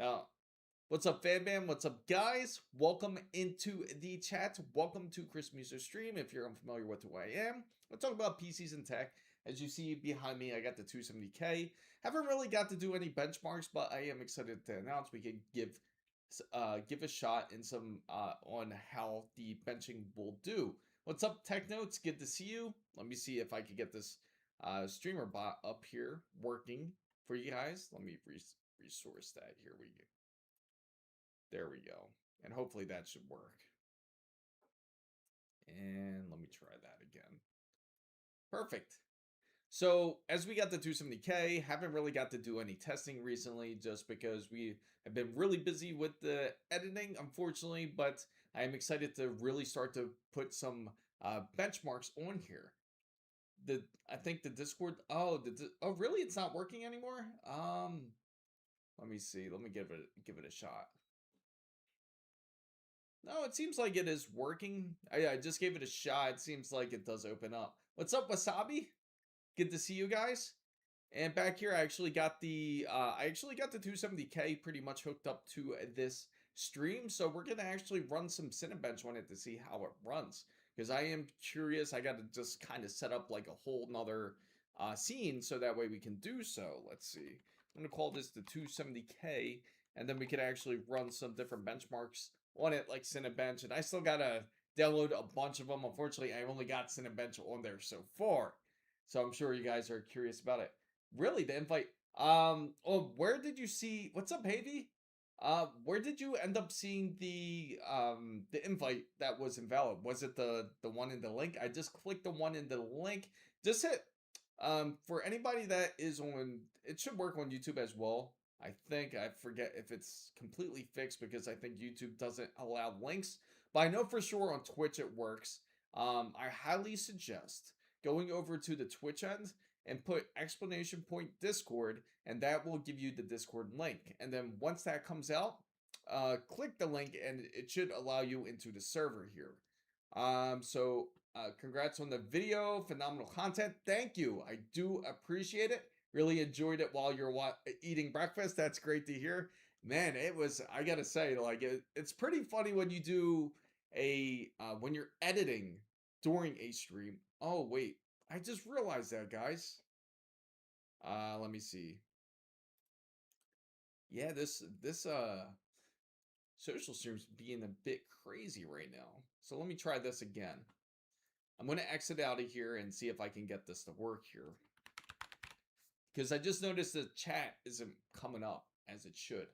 Now, what's up, fan bam? What's up, guys? Welcome into the chat. Welcome to Chris Muser Stream. If you're unfamiliar with who I am, we'll talk about PCs and tech. As you see behind me, I got the 270K. Haven't really got to do any benchmarks, but I am excited to announce we can give a shot in some on how the benching will do. What's up, Tech Notes? Good to see you. Let me see if I can get this streamer bot up here working for you guys. Let me resource that. Here we go. There we go. And hopefully that should work. And let me try that again. Perfect. So as we got the 270K, haven't really got to do any testing recently just because we have been really busy with the editing, unfortunately, but I am excited to really start to put some benchmarks on here. I think the Discord, oh really? It's not working anymore? Let me see. Let me give it a shot. No, it seems like it is working. I just gave it a shot. It seems like it does open up. What's up, Wasabi? Good to see you guys. And back here, I actually got the 270K pretty much hooked up to this stream. So we're gonna actually run some Cinebench on it to see how it runs. Because I am curious. I gotta just kind of set up like a whole nother scene so that way we can do so. Let's see. I'm gonna call this the 270K, and then we could actually run some different benchmarks on it, like Cinebench. And I still gotta download a bunch of them. Unfortunately, I only got Cinebench on there so far, so I'm sure you guys are curious about it. Really, the invite. Oh, where did you see? What's up, Havy? Where did you end up seeing the invite that was invalid? Was it the one in the link? I just clicked the one in the link. Just hit. For anybody that is on, it should work on YouTube as well. I think, I forget if it's completely fixed because I think YouTube doesn't allow links, but I know for sure on Twitch it works. I highly suggest going over to the Twitch end and put exclamation point Discord, and that will give you the Discord link. And then once that comes out, click the link and it should allow you into the server here. Congrats on the video, phenomenal content. Thank you. I do appreciate it. Really enjoyed it while you're eating breakfast. That's great to hear. Man, it was, I gotta say, like, it's pretty funny when you do when you're editing during a stream. Oh, wait. I just realized that, guys. Let me see. Yeah, this social stream's being a bit crazy right now. So let me try this again. I'm going to exit out of here and see if I can get this to work here. Because I just noticed the chat isn't coming up as it should.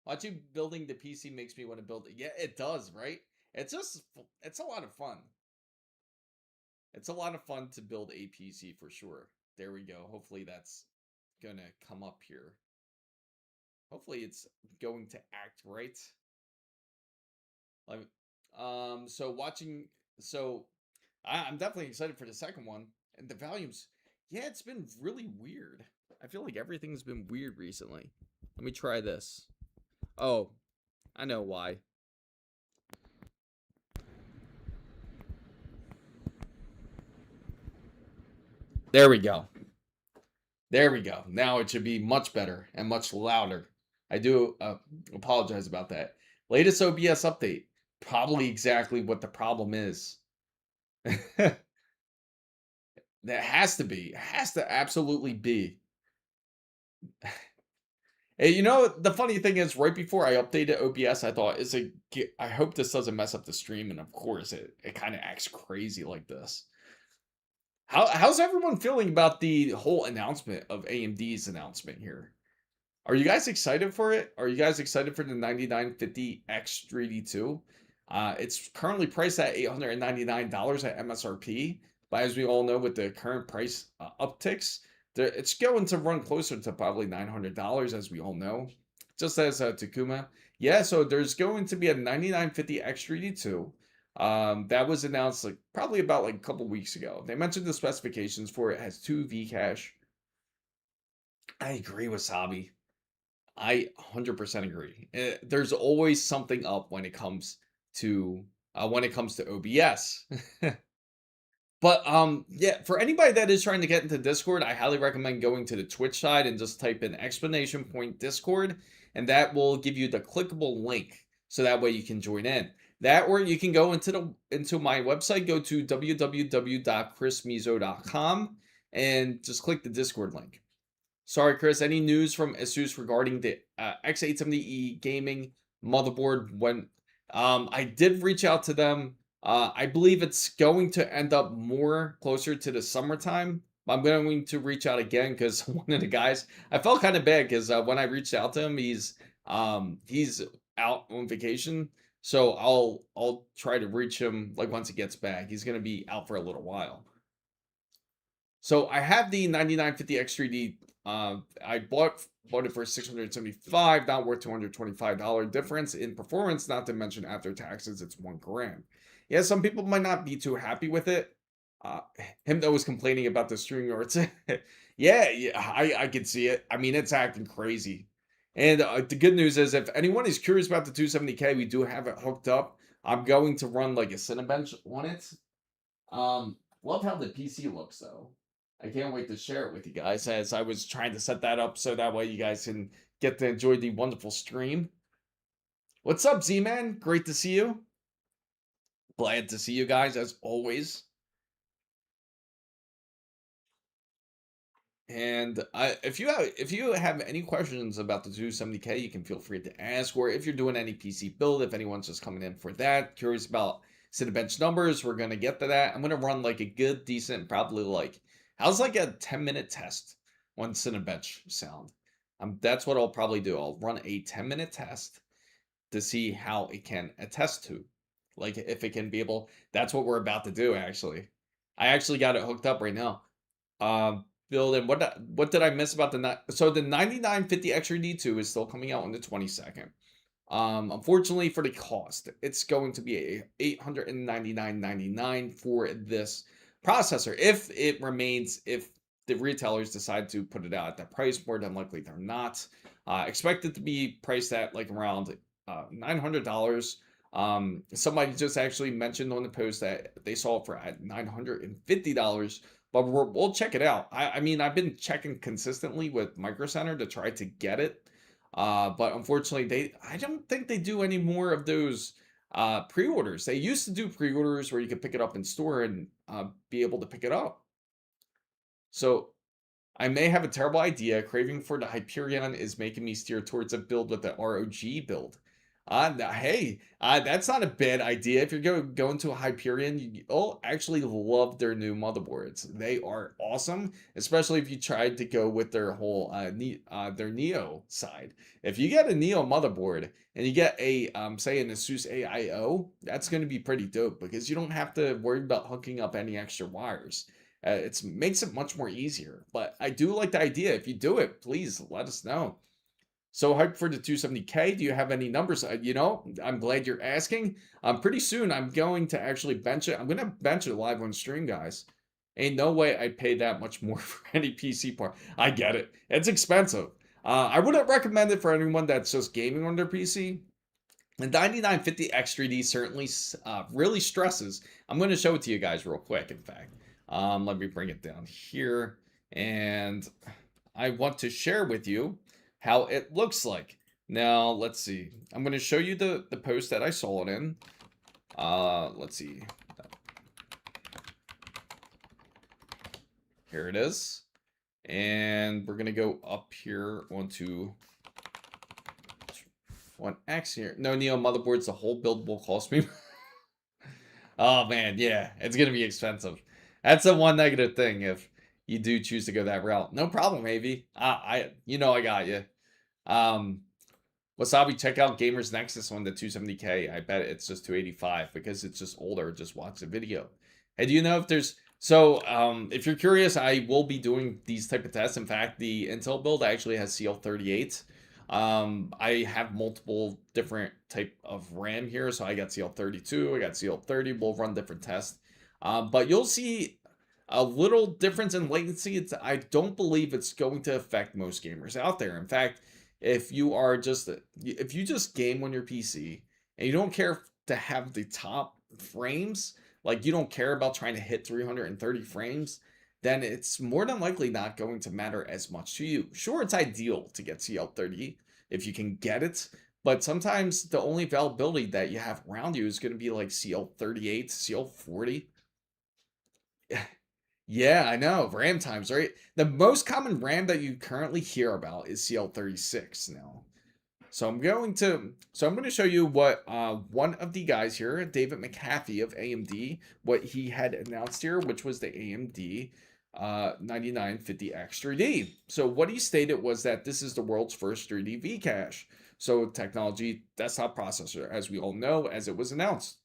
Watching building the PC makes me want to build it. Yeah, it does, right? It's a lot of fun. It's a lot of fun to build a PC for sure. There we go. Hopefully that's going to come up here. Hopefully it's going to act right. Like, I'm definitely excited for the second one. And the volumes, yeah, it's been really weird. I feel like everything's been weird recently. Let me try this. Oh, I know why. There we go. There we go. Now it should be much better and much louder. I do apologize about that. Latest OBS update. Probably exactly what the problem is. That has to be. It has to absolutely be. Hey, you know, the funny thing is, right before I updated OBS, I thought, I hope this doesn't mess up the stream. And of course, it kind of acts crazy like this. How's everyone feeling about the whole announcement of AMD's announcement here? Are you guys excited for it? Are you guys excited for the 9950X 3D2? It's currently priced at $899 at MSRP, but as we all know, with the current price upticks, it's going to run closer to probably $900, as we all know. Just as Takuma. Yeah, so there's going to be a 9950X 3D2. That was announced probably about a couple weeks ago. They mentioned the specifications for it. It has 2 V-cache. I agree with Sabi. I 100% agree. There's always something up when it comes to OBS. But yeah, for anybody that is trying to get into Discord, I highly recommend going to the Twitch side and just type in exclamation point Discord. and that will give you the clickable link so that way you can join in. That, or you can go into my website, go to www.chrismizo.com and just click the Discord link. Sorry, Chris. Any news from ASUS regarding the X870E gaming motherboard? When I did reach out to them, I believe it's going to end up more closer to the summertime. I'm going to reach out again because one of the guys, I felt kind of bad because when I reached out to him, he's out on vacation. So I'll try to reach him like once he gets back. He's gonna be out for a little while. So I have the 9950 X3D. I bought it for $675, not worth $225 difference in performance. Not to mention after taxes, it's $1,000. Yeah, some people might not be too happy with it. Uh, Him that was complaining about the streaming or it's yeah, I can see it. I mean, it's acting crazy. And the good news is, if anyone is curious about the 270K, we do have it hooked up. I'm going to run like a Cinebench on it. Love how the PC looks though. I can't wait to share it with you guys as I was trying to set that up so that way you guys can get to enjoy the wonderful stream. What's up, Z-Man? Great to see you. Glad to see you guys as always. And if you have any questions about the 270K, you can feel free to ask. Or if you're doing any PC build, if anyone's just coming in for that, curious about Cinebench numbers, we're gonna get to that. I'm gonna run like a good, decent, probably like how's like a 10-minute test on Cinebench sound. That's what I'll probably do. I'll run a 10-minute test to see how it can attest to, like if it can be able. That's what we're about to do. Actually, I actually got it hooked up right now. Build and what did I miss about so the 9950 Extra D2 is still coming out on the 22nd. Unfortunately for the cost, it's going to be a $899.99 for this processor. If the retailers decide to put it out at that price, more than likely they're not. Expect it to be priced at like around $900. Somebody just actually mentioned on the post that they saw it for at $950. But we'll check it out. I mean, I've been checking consistently with Micro Center to try to get it. But unfortunately, I don't think they do any more of those pre-orders. They used to do pre-orders where you could pick it up in store and be able to pick it up. So I may have a terrible idea. Craving for the Hyperion is making me steer towards a build with the ROG build. Hey, that's not a bad idea. If you're going to a Hyperion, you'll actually love their new motherboards. They are awesome, especially if you tried to go with their whole their Neo side. If you get a Neo motherboard and you get a say an ASUS AIO, that's going to be pretty dope because you don't have to worry about hooking up any extra wires. It makes it much more easier. But I do like the idea. If you do it, please let us know. So hyped for the 270K. Do you have any numbers? I'm glad you're asking. Pretty soon I'm going to actually bench it. I'm going to bench it live on stream, guys. Ain't no way I pay that much more for any PC part. I get it. It's expensive. I wouldn't recommend it for anyone that's just gaming on their PC. The 9950 X3D certainly really stresses. I'm going to show it to you guys real quick, in fact. Let me bring it down here. And I want to share with you how it looks like. Now, let's see. I'm going to show you the post that I saw it in. Let's see. Here it is. And we're going to go up here onto 1X here. No, Neo motherboards, the whole build will cost me. Oh, man, yeah. It's going to be expensive. That's the one negative thing if you do choose to go that route. No problem, Avy. I got you. Wasabi, check out Gamers Nexus on the 270K. I bet it's just 285 because it's just older. Just watch the video. Hey, do you know if there's if you're curious, I will be doing these type of tests. In fact, the Intel build actually has CL38. I have multiple different type of RAM here, so I got CL32, I got CL30. We'll run different tests. But you'll see a little difference in latency. I don't believe it's going to affect most gamers out there. In fact, if you just game on your PC and you don't care to have the top frames, like you don't care about trying to hit 330 frames, then it's more than likely not going to matter as much to you. Sure, it's ideal to get CL30 if you can get it. But sometimes the only availability that you have around you is going to be like CL38, CL40. Yeah, I know. RAM times, right? The most common RAM that you currently hear about is CL36 now. So I'm going to show you what one of the guys here, David McAfee of AMD, what he had announced here, which was the AMD 9950X 3D. So what he stated was that this is the world's first 3D V cache. So technology desktop processor, as we all know, as it was announced.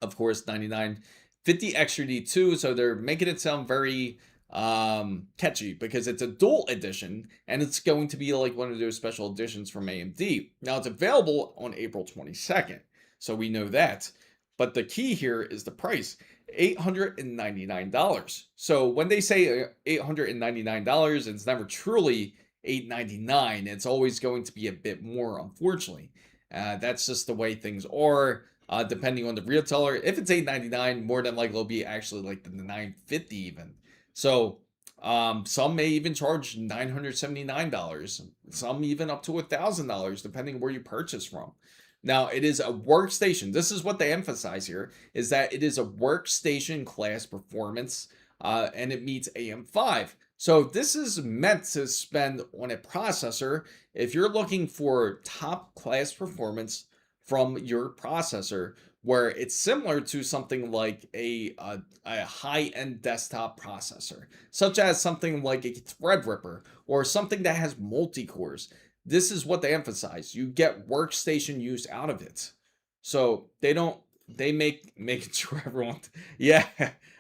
Of course, 9950 Extra D2, so they're making it sound very catchy because it's a dual edition and it's going to be like one of those special editions from AMD. Now it's available on April 22nd, so we know that. But the key here is the price, $899. So when they say $899, it's never truly $899. It's always going to be a bit more, unfortunately. That's just the way things are. Depending on the retailer, if it's $899, more than likely it'll be actually like the $950 even. So some may even charge $979, some even up to $1,000, depending where you purchase from. Now, it is a workstation. This is what they emphasize here, is that it is a workstation class performance, and it meets AM5. So this is meant to spend on a processor. If you're looking for top class performance from your processor, where it's similar to something like a high-end desktop processor, such as something like a Threadripper or something that has multi-cores. This is what they emphasize. You get workstation use out of it. So they make sure everyone, yeah,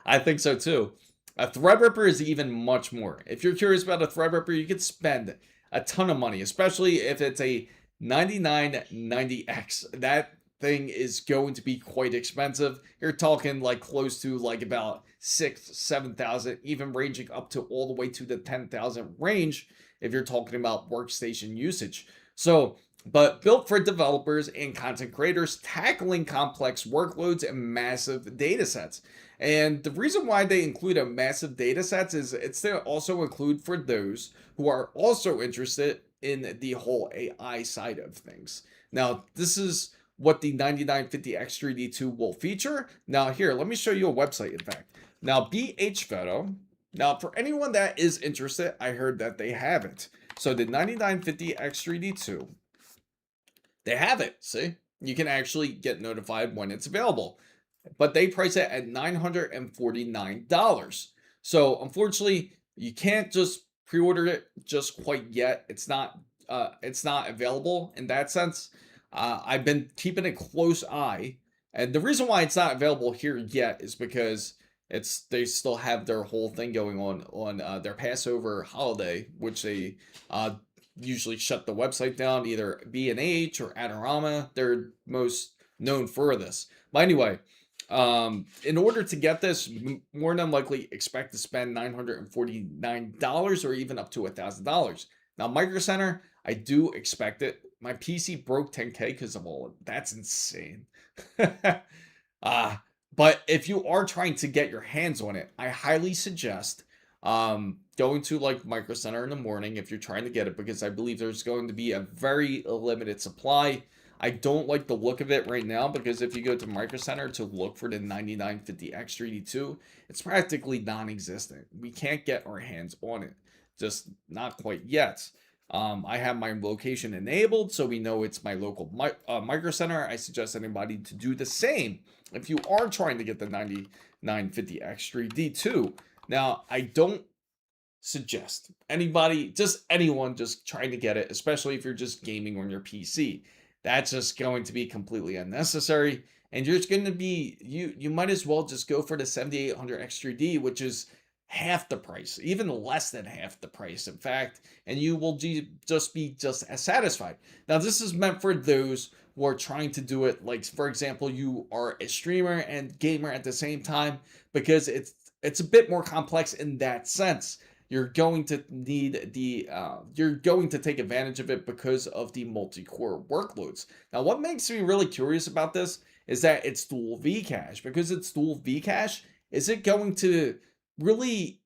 I think so too. A Threadripper is even much more. If you're curious about a Threadripper, you could spend a ton of money, especially if it's a 9990X. That thing is going to be quite expensive. You're talking like close to like about 6,000-7,000, even ranging up to all the way to the 10,000 range if you're talking about workstation usage. So, but built for developers and content creators tackling complex workloads and massive data sets. And the reason why they include a massive data sets is it's to also include for those who are also interested in the whole AI side of things. Now, this is what the 9950X3D2 will feature. Now, here, let me show you a website, in fact. Now, BH Photo. Now, for anyone that is interested, I heard that they have it. So the 9950X3D2, they have it. See, you can actually get notified when it's available, but they price it at $949. So unfortunately, you can't just pre-order it just quite yet. It's not available in that sense. I've been keeping a close eye, and the reason why it's not available here yet is because they still have their whole thing going on their Passover holiday, which they usually shut the website down. Either B&H or Adorama, they're most known for this. But anyway, in order to get this, more than likely expect to spend $949 or even up to $1,000. Now, Micro Center, I do expect it. My PC broke 10K because of all of it. That's insane. But if you are trying to get your hands on it, I highly suggest going to like Micro Center in the morning if you're trying to get it, because I believe there's going to be a very limited supply. I don't like the look of it right now, because if you go to Micro Center to look for the 9950X3D2, it's practically non-existent. We can't get our hands on it, just not quite yet. I have my location enabled, so we know it's my local Micro Center. I suggest anybody to do the same if you are trying to get the 9950X3D2. Now, I don't suggest anybody, just anyone, just trying to get it, especially if you're just gaming on your PC. That's just going to be completely unnecessary, and you're just going to be, you might as well just go for the 7800X3D, which is half the price, even less than half the price, in fact, and you will just be just as satisfied. Now, this is meant for those who are trying to do it, like, for example, you are a streamer and gamer at the same time, because it's a bit more complex in that sense. You're going to need you're going to take advantage of it because of the multi-core workloads. Now, what makes me really curious about this is that it's dual V-cache. Because it's dual V-cache, is it going to really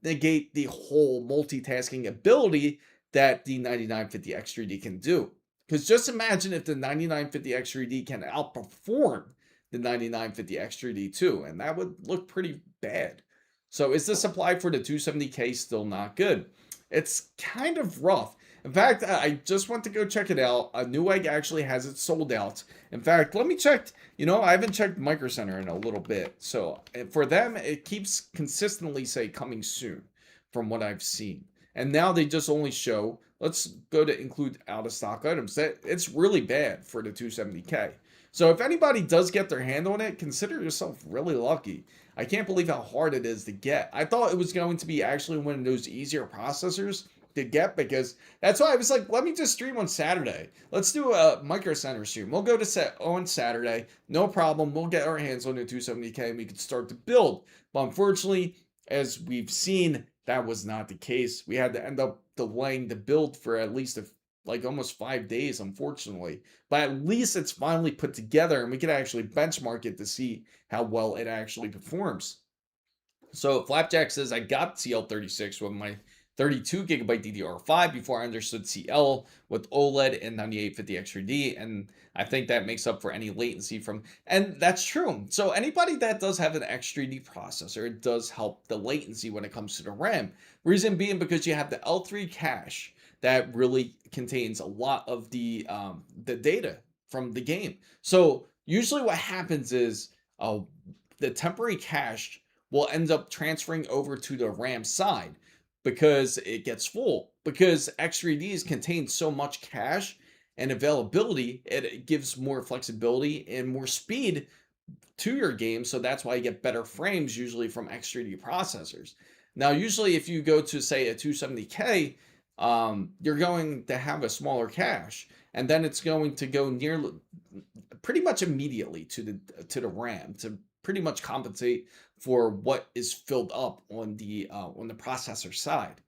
negate the whole multitasking ability that the 9950 X3D can do. Because just imagine if the 9950 X3D can outperform the 9950 X3D too, and that would look pretty bad. So is the supply for the 270K still not good? It's kind of rough. In fact, I just went to go check it out. Newegg actually has it sold out. In fact, let me check. You know, I haven't checked Micro Center in a little bit. So for them, it keeps consistently say coming soon from what I've seen. And now they just only show, let's go to include out of stock items. That it's really bad for the 270K. So if anybody does get their hand on it, consider yourself really lucky. I can't believe how hard it is to get. I thought it was going to be actually one of those easier processors to get, because that's why I was like, let me just stream on Saturday. Let's do a Micro Center stream. We'll go to set on Saturday. No problem. We'll get our hands on the 270K and we can start to build. But unfortunately, as we've seen, that was not the case. We had to end up delaying the build for at least like almost 5 days, unfortunately. But at least it's finally put together and we can actually benchmark it to see how well it actually performs. So Flapjack says, I got CL36 with my 32 gigabyte DDR5 before I understood CL with OLED and 9850 X3D, and I think that makes up for any latency from, and that's true. So anybody that does have an X3D processor, it does help the latency when it comes to the RAM. Reason being because you have the L3 cache that really contains a lot of the data from the game. So usually what happens is the temporary cache will end up transferring over to the RAM side because it gets full. Because X3Ds contain so much cache and availability, it gives more flexibility and more speed to your game. So that's why you get better frames usually from X3D processors. Now, usually if you go to say a 270K, you're going to have a smaller cache, and then it's going to go near pretty much immediately to the RAM to pretty much compensate for what is filled up on the processor side.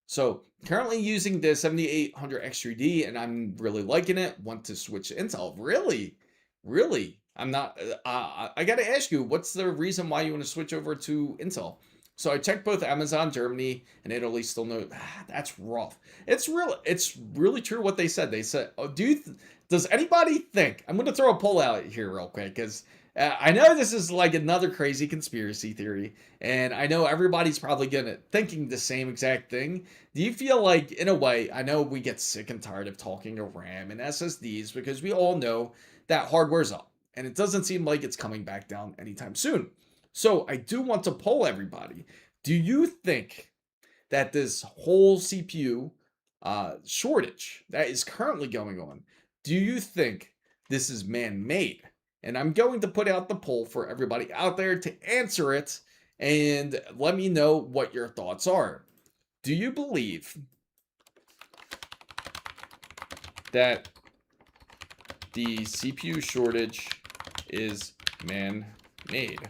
So currently using the 7800 X3D, and I'm really liking it. Want to switch to Intel? Really? I'm not. I got to ask you, what's the reason why you want to switch over to Intel? So I checked both Amazon, Germany, and Italy. Still no. That's rough. It's really true what they said. They said, "Oh, does anybody think?" I'm going to throw a poll out here real quick because I know this is like another crazy conspiracy theory, and I know everybody's probably thinking the same exact thing. Do you feel like, in a way, I know we get sick and tired of talking of RAM and SSDs because we all know that hardware's up, and it doesn't seem like it's coming back down anytime soon. So I do want to poll everybody. Do you think that this whole CPU shortage that is currently going on, do you think this is man-made? And I'm going to put out the poll for everybody out there to answer it and let me know what your thoughts are. Do you believe that the CPU shortage is man-made?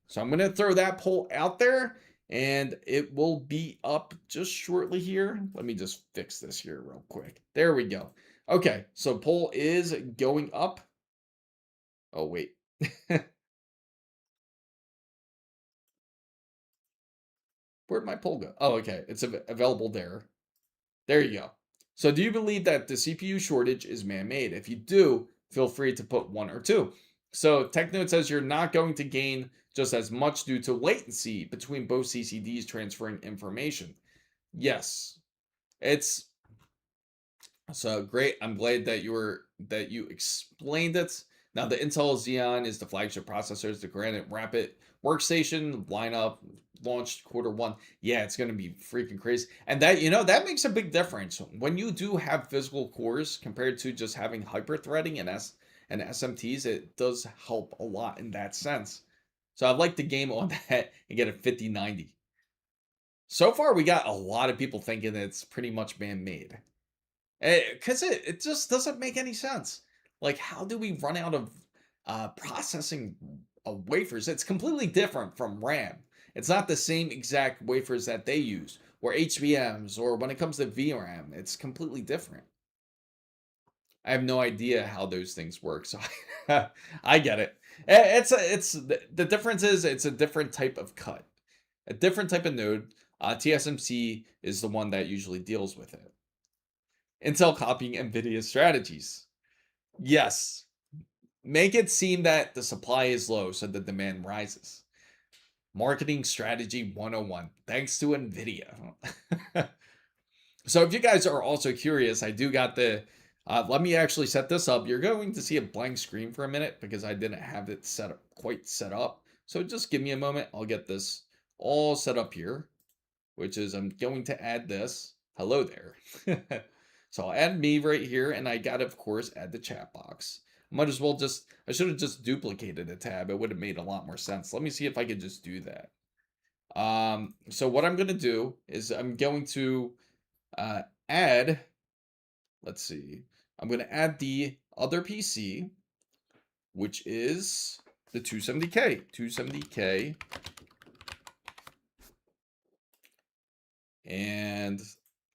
So I'm going to throw that poll out there and it will be up just shortly here. Let me just fix this here real quick. There we go. Okay, so poll is going up. Oh, wait. Where'd my poll go? Oh, okay. It's available there. There you go. So do you believe that the CPU shortage is man-made? If you do, feel free to put 1 or 2. So TechNote says you're not going to gain just as much due to latency between both CCDs transferring information. Yes. It's so great. I'm glad that you explained it. Now the Intel Xeon is the flagship processors, the Granite Rapid workstation lineup launched quarter 1. Yeah, it's going to be freaking crazy. And that, that makes a big difference when you do have physical cores compared to just having hyper-threading and SMTs. It does help a lot in that sense. So I'd like the game on that and get a 5090. So far, we got a lot of people thinking it's pretty much man-made. Because it just doesn't make any sense. Like, how do we run out of processing wafers? It's completely different from RAM. It's not the same exact wafers that they use, or HBMs, or when it comes to VRAM, it's completely different. I have no idea how those things work, so I get it. The difference is it's a different type of cut, a different type of node. TSMC is the one that usually deals with it. Intel copying NVIDIA's strategies. Yes. Make it seem that the supply is low so the demand rises. Marketing strategy 101. Thanks to NVIDIA. So if you guys are also curious, I do got the, let me actually set this up. You're going to see a blank screen for a minute because I didn't have it quite set up. So just give me a moment. I'll get this all set up here, which is I'm going to add this. Hello there. So I'll add me right here, and I got to, of course, add the chat box. Might as well I should have just duplicated a tab. It would have made a lot more sense. Let me see if I could just do that. So what I'm going to do is I'm going to add, let's see, I'm going to add the other PC, which is the 270K. 270K. And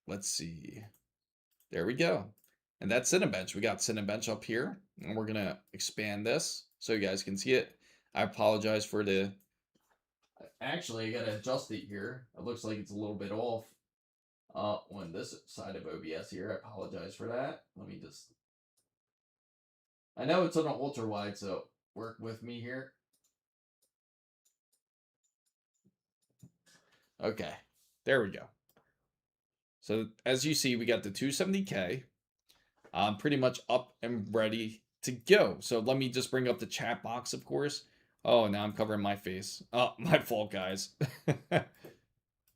let's see. There we go. And that's Cinebench. We got Cinebench up here. And we're going to expand this so you guys can see it. I apologize for the... Actually, I got to adjust it here. It looks like it's a little bit off on this side of OBS here. I apologize for that. Let me just... I know it's on an ultra wide, so work with me here. Okay. There we go. So as you see, we got the 270K pretty much up and ready to go. So let me just bring up the chat box, of course. Oh, now I'm covering my face. Oh, my fault, guys.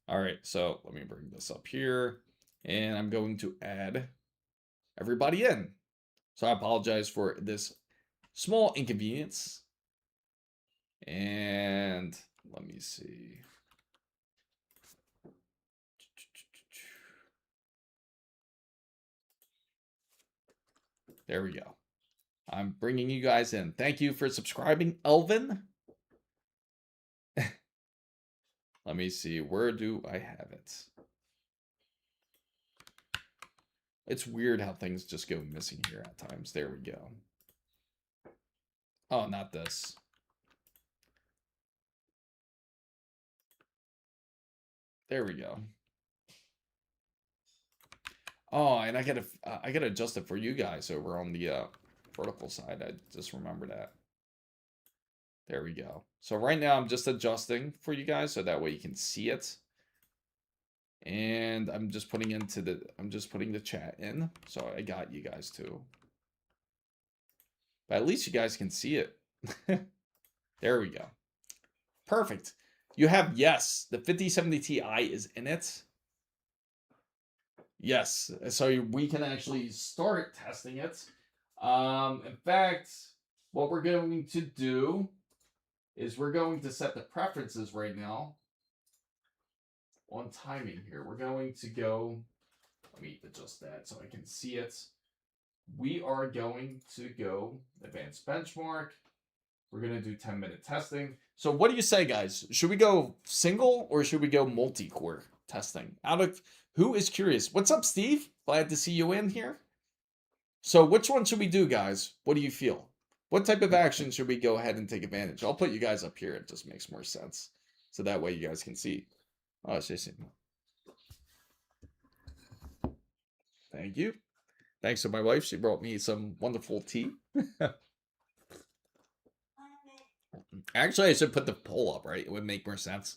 All right, so let me bring this up here. And I'm going to add everybody in. So I apologize for this small inconvenience. And let me see. There we go. I'm bringing you guys in. Thank you for subscribing, Elvin. Let me see. Where do I have it? It's weird how things just go missing here at times. There we go. Oh, not this. There we go. Oh, and I gotta adjust it for you guys over on the vertical side. I just remember that. There we go. So right now I'm just adjusting for you guys so that way you can see it. And I'm just putting the chat in. So I got you guys too. But at least you guys can see it. There we go. Perfect. You have, yes, the 5070 Ti is in it. Yes, so we can actually start testing it. In fact, what we're going to do is we're going to set the preferences right now on timing here. We're going to go, let me adjust that so I can see it. We are going to go advanced benchmark. We're going to do 10-minute testing. So what do you say, guys? Should we go single or should we go multi-core testing? Who is curious? What's up, Steve? Glad to see you in here. So which one should we do, guys? What do you feel? What type of action should we go ahead and take advantage? I'll put you guys up here. It just makes more sense. So that way you guys can see. Oh, thank you. Thanks to my wife. She brought me some wonderful tea. Actually, I should put the poll up, right? It would make more sense.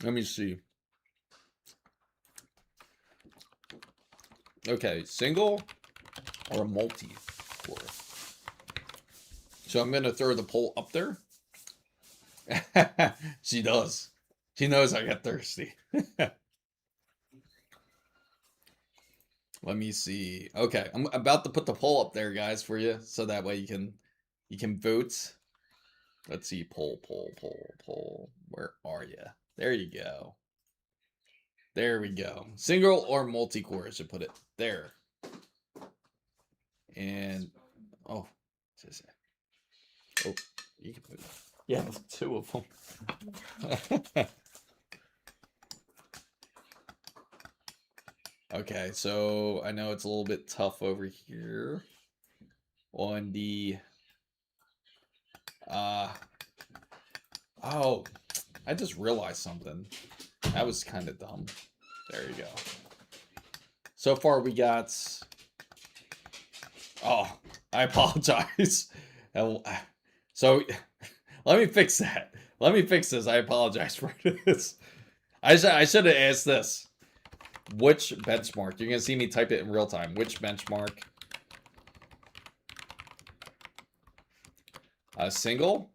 Let me see. Okay, single or multi-core? So I'm going to throw the poll up there. She does. She knows I get thirsty. Let me see. Okay, I'm about to put the poll up there, guys, for you, so that way you can vote. Let's see, poll. Where are you? There you go. There we go. Single or multi-core, I should put it there. And oh, you can put it. Yeah, 2 of them. Okay, so I know it's a little bit tough over here on the oh, I just realized something. That was kind of dumb. There you go. So far we got... Oh, I apologize. So, let me fix that. Let me fix this. I apologize for this. I should have asked this. Which benchmark? You're going to see me type it in real time. Which benchmark? A single?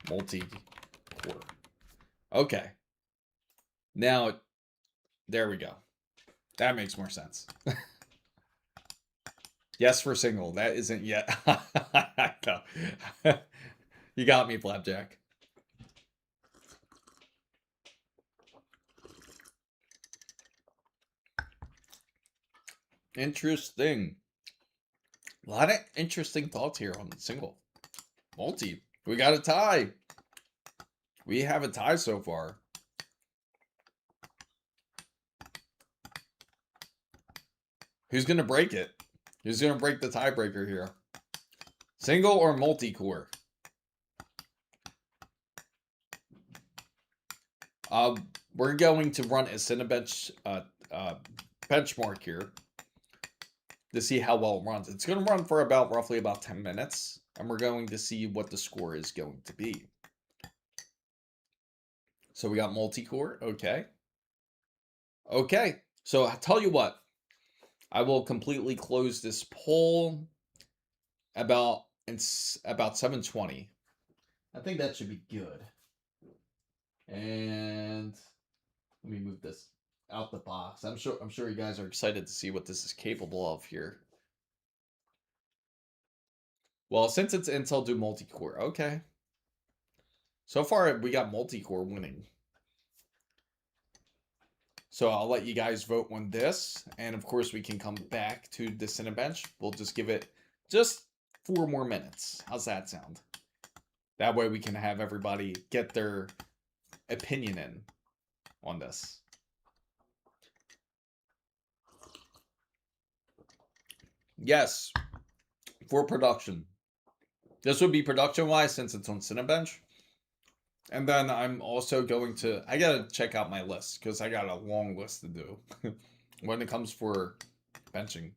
Multi-core. Okay. Now, there we go. That makes more sense. Yes for single. That isn't yet. No. You got me, Flapjack. Interesting. A lot of interesting thoughts here on single. Multi. We got a tie. We have a tie so far. Who's going to break it? Who's going to break the tiebreaker here? Single or multi-core? We're going to run a Cinebench benchmark here to see how well it runs. It's going to run for roughly about 10 minutes, and we're going to see what the score is going to be. So we got multi-core. Okay. Okay. So I'll tell you what. I will completely close this poll about 7:20. I think that should be good. And let me move this out the box. I'm sure you guys are excited to see what this is capable of here. Well, since it's Intel, do multi-core. Okay. So far, we got multi-core winning. So I'll let you guys vote on this. And of course, we can come back to the Cinebench. We'll just give it just 4 more minutes. How's that sound? That way we can have everybody get their opinion in on this. Yes, for production. This would be production-wise since it's on Cinebench. And then I'm also going to... I got to check out my list because I got a long list to do when it comes for benching.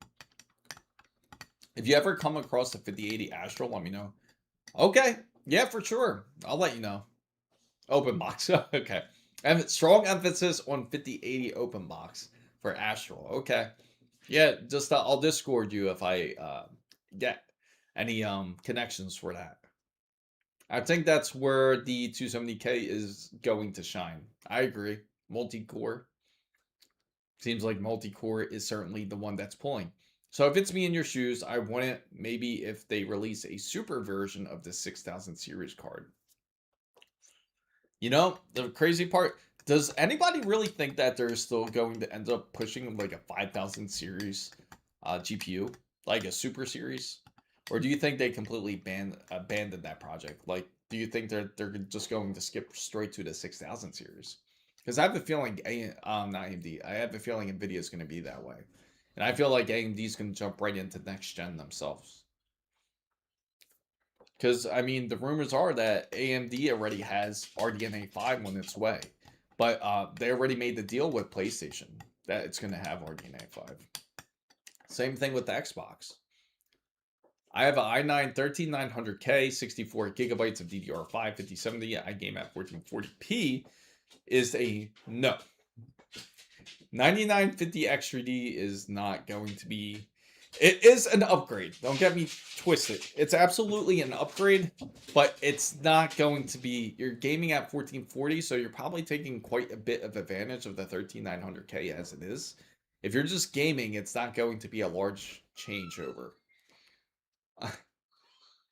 If you ever come across the 5080 Astral, let me know. Okay. Yeah, for sure. I'll let you know. Open box. Okay. And strong emphasis on 5080 open box for Astral. Okay. Yeah, just I'll Discord you if I get any connections for that. I think that's where the 270K is going to shine. I agree. Multi-core. Seems like multi-core is certainly the one that's pulling. So if it's me in your shoes, I want it maybe if they release a super version of the 6000 series card. You know, the crazy part, does anybody really think that they're still going to end up pushing like a 5000 series GPU, like a super series? Or do you think they completely abandoned that project? Like, do you think they're just going to skip straight to the 6000 series? Because I have a feeling, not AMD, I have a feeling NVIDIA is going to be that way. And I feel like AMD is going to jump right into next gen themselves. Because, I mean, the rumors are that AMD already has RDNA 5 on its way. But they already made the deal with PlayStation that it's going to have RDNA 5. Same thing with the Xbox. I have an i9 13900K, 64 gigabytes of DDR5, 5070. I game at 1440p is a no. 9950 X3D is not going to be... It is an upgrade. Don't get me twisted. It's absolutely an upgrade, but it's not going to be... You're gaming at 1440, so you're probably taking quite a bit of advantage of the 13900K as it is. If you're just gaming, it's not going to be a large changeover.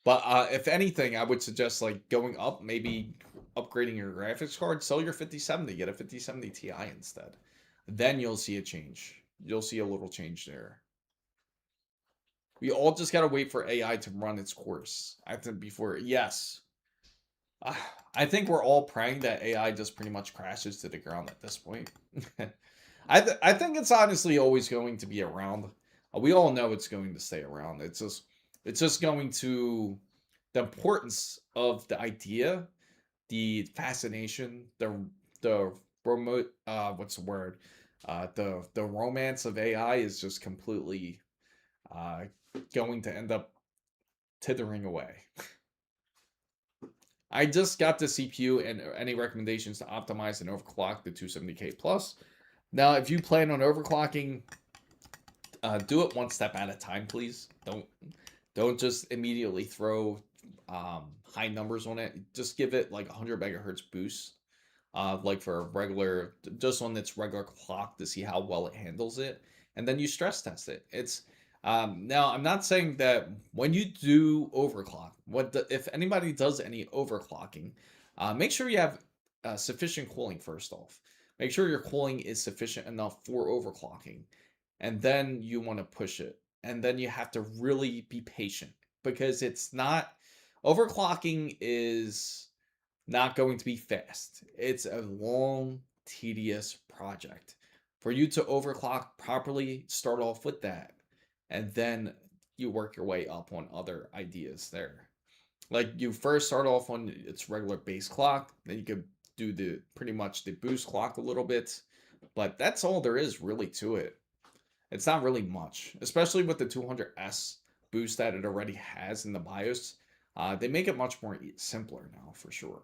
But if anything, I would suggest like going up, maybe upgrading your graphics card, sell your 5070, get a 5070 Ti instead. Then you'll see a change. You'll see a little change there. We all just got to wait for AI to run its course. I think before, yes. I think we're all praying that AI just pretty much crashes to the ground at this point. I think it's honestly always going to be around. We all know it's going to stay around. It's just going to... The importance of the idea the fascination, the remote what's the word? The romance of AI is just completely uh going to end up tithering away. I just got the CPU, and any recommendations to optimize and overclock the 270K plus. Now, if you plan on overclocking, do it one step at a time, please. Don't just immediately throw high numbers on it. Just give it like 100 megahertz boost, like for a regular, just on its regular clock to see how well it handles it, and then you stress test it. It's now I'm not saying that when you do overclock, if anybody does any overclocking, make sure you have sufficient cooling first off. Make sure your cooling is sufficient enough for overclocking, and then you want to push it, and then you have to really be patient because it's not overclocking is not going to be fast. It's a long, tedious project. For you to overclock properly, start off with that, and then you work your way up on other ideas there. Like you first start off on its regular base clock, then you could do the pretty much the boost clock a little bit, but that's all there is really to it. It's not really much, especially with the 200S boost that it already has in the BIOS. They make it much more simpler now for sure.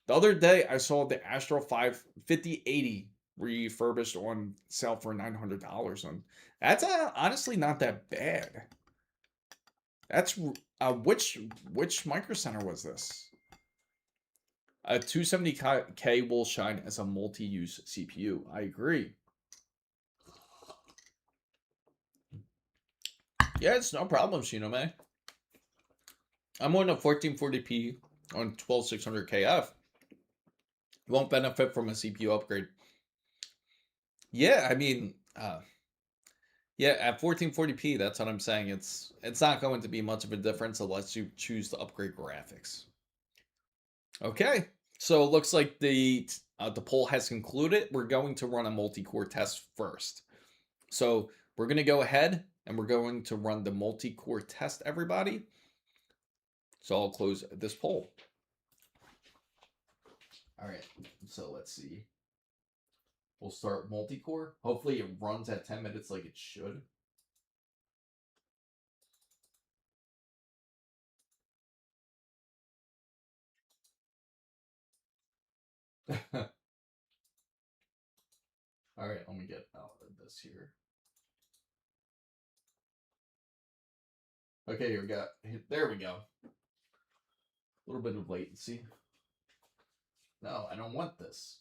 The other day, I saw the Astro 5 5080 refurbished on sale for $900, and that's honestly not that bad. That's which Micro Center was this? A 270K will shine as a multi-use CPU. I agree. Yeah, it's no problem, Shinome. I'm on a 1440p on 12600 KF. Won't benefit from a CPU upgrade. Yeah, I mean, yeah, at 1440p, that's what I'm saying. It's not going to be much of a difference unless you choose to upgrade graphics. Okay, so it looks like the poll has concluded. We're going to run a multi-core test first. So we're going to go ahead and we're going to run the multi-core test, everybody. So I'll close this poll. All right, so let's see. We'll start multi-core. Hopefully it runs at 10 minutes like it should. All right, let me get out of this here. Okay, here we go. There we go. A little bit of latency. No, I don't want this.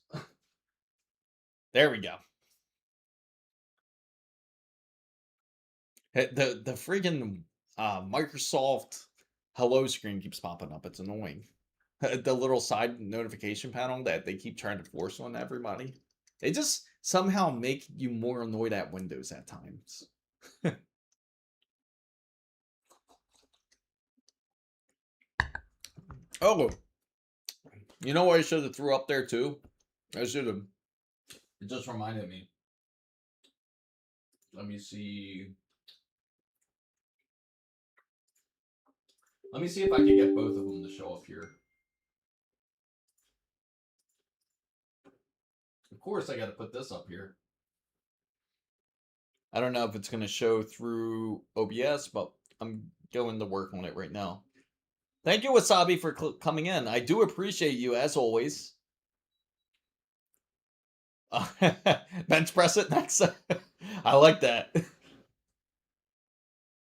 There we go. The freaking Microsoft hello screen keeps popping up. It's annoying. The little side notification panel that they keep trying to force on everybody. They just somehow make you more annoyed at Windows at times. Oh, you know what I should have threw up there too? I should have. It just reminded me. Let me see. Let me see if I can get both of them to show up here. Of course, I got to put this up here. I don't know if it's going to show through OBS, but I'm going to work on it right now. Thank you, Wasabi, for coming in. I do appreciate you, as always. Bench press it next. I like that.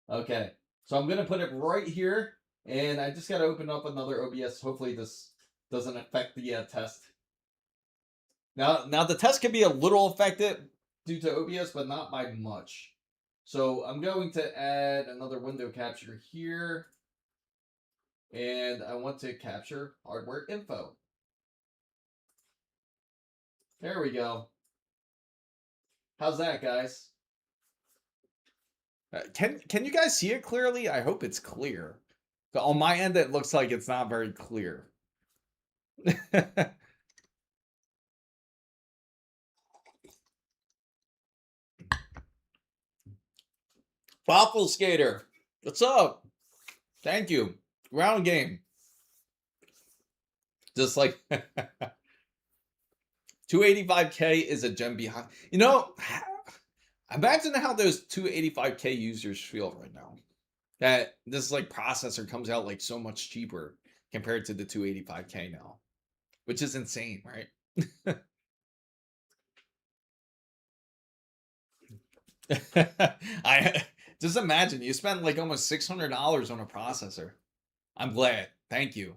Okay, so I'm going to put it right here, and I just got to open up another OBS. Hopefully this doesn't affect the test. Now the test can be a little affected due to OBS, but not by much. So I'm going to add another window capture here. And I want to capture hardware info. There we go. How's that, guys? Can you guys see it clearly? I hope it's clear. On my end, it looks like it's not very clear. Waffle Skater, what's up? Thank you. Round game. Just like 285K is a gem behind. You know, imagine how those 285K users feel right now. That this like processor comes out like so much cheaper compared to the 285K now, which is insane, right? I just imagine you spend like almost $600 on a processor. I'm glad. Thank you.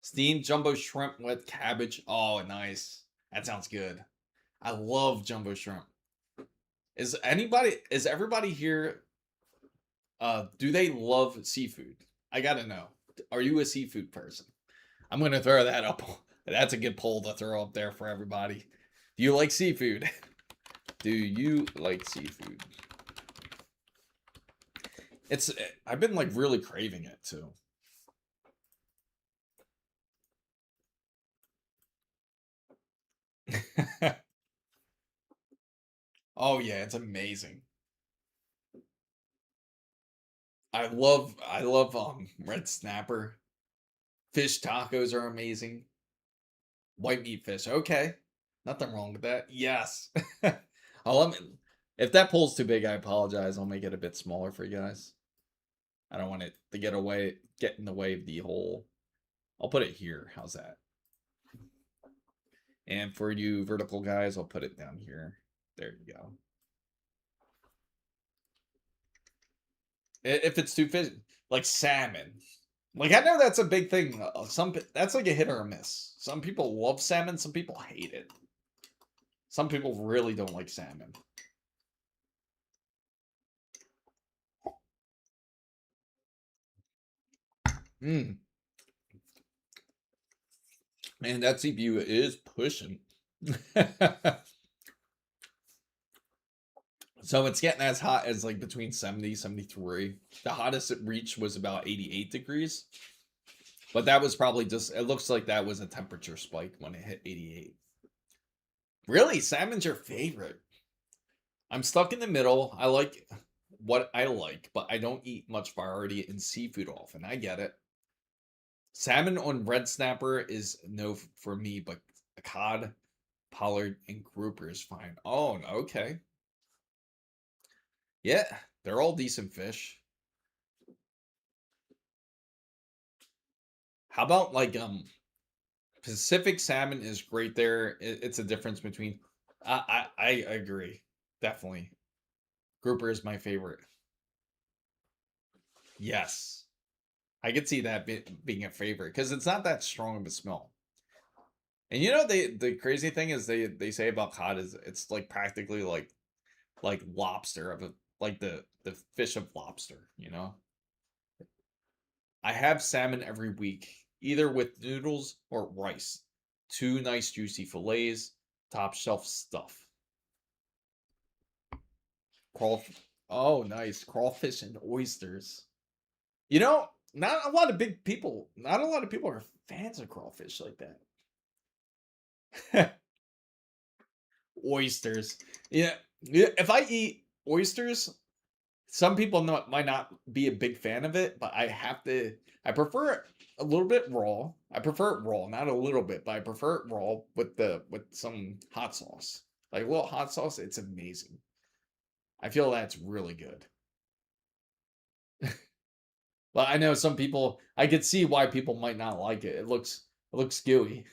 Steamed jumbo shrimp with cabbage. Oh, nice. That sounds good. I love jumbo shrimp. Is everybody here do they love seafood? I got to know. Are you a seafood person? I'm going to throw that up. That's a good poll to throw up there for everybody. Do you like seafood? Do you like seafood? It's I've been like really craving it too. Oh yeah, it's amazing. I love red snapper. Fish tacos are amazing. White meat fish. Okay. Nothing wrong with that. Yes. I'll let me, if that poll's too big, I apologize. I'll make it a bit smaller for you guys. I don't want it to get in the way of the whole. I'll put it here. How's that? And for you vertical guys, I'll put it down here. There you go. If it's too fish, like salmon. Like I know that's a big thing. That's like a hit or a miss. Some people love salmon, some people hate it. Some people really don't like salmon. Mm. Man, that CPU is pushing. So it's getting as hot as like between 70, 73. The hottest it reached was about 88 degrees. But that was probably just, it looks like that was a temperature spike when it hit 88. Really? Salmon's your favorite? I'm stuck in the middle. I like what I like, but I don't eat much variety in seafood often. I get it. Salmon on red snapper is no for me, but cod, pollard, and grouper is fine. Oh, okay. Yeah, they're all decent fish. How about like Pacific salmon is great there. It's a difference between I agree. Definitely. Grouper is my favorite. Yes. I could see that being a favorite because it's not that strong of a smell. And you know the crazy thing is they say about cod is it's like practically like lobster of a like the fish of lobster, you know? I have salmon every week, either with noodles or rice. Two nice juicy fillets, top shelf stuff. Crawl Oh, nice. Crawfish and oysters. You know, not a lot of people are fans of crawfish like that. Oysters. Yeah. Yeah, if I eat oysters, some people might not be a big fan of it, but I prefer it a little bit raw. I prefer it raw, not a little bit, but I prefer it raw with some hot sauce. Like a little hot sauce, it's amazing. I feel that's really good. But I know some people I could see why people might not like it. It looks gooey.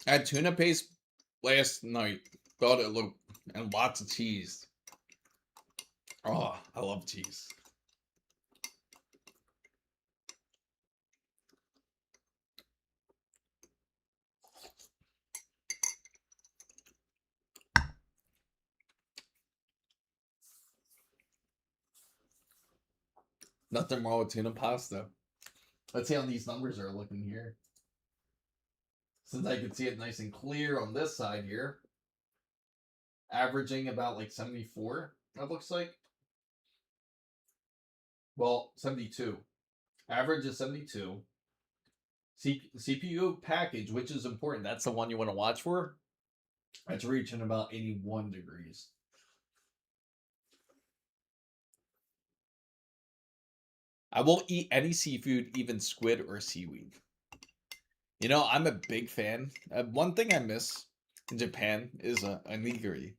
I had tuna paste last night. Thought it looked and lots of cheese. Oh, I love cheese. Nothing wrong with tuna pasta. Let's see how these numbers are looking here. Since I can see it nice and clear on this side here, averaging about like 74, that looks like. Well, 72. Average is 72. CPU package, which is important. That's the one you want to watch for. It's reaching about 81 degrees. I will eat any seafood, even squid or seaweed. You know, I'm a big fan. One thing I miss in Japan is onigiri.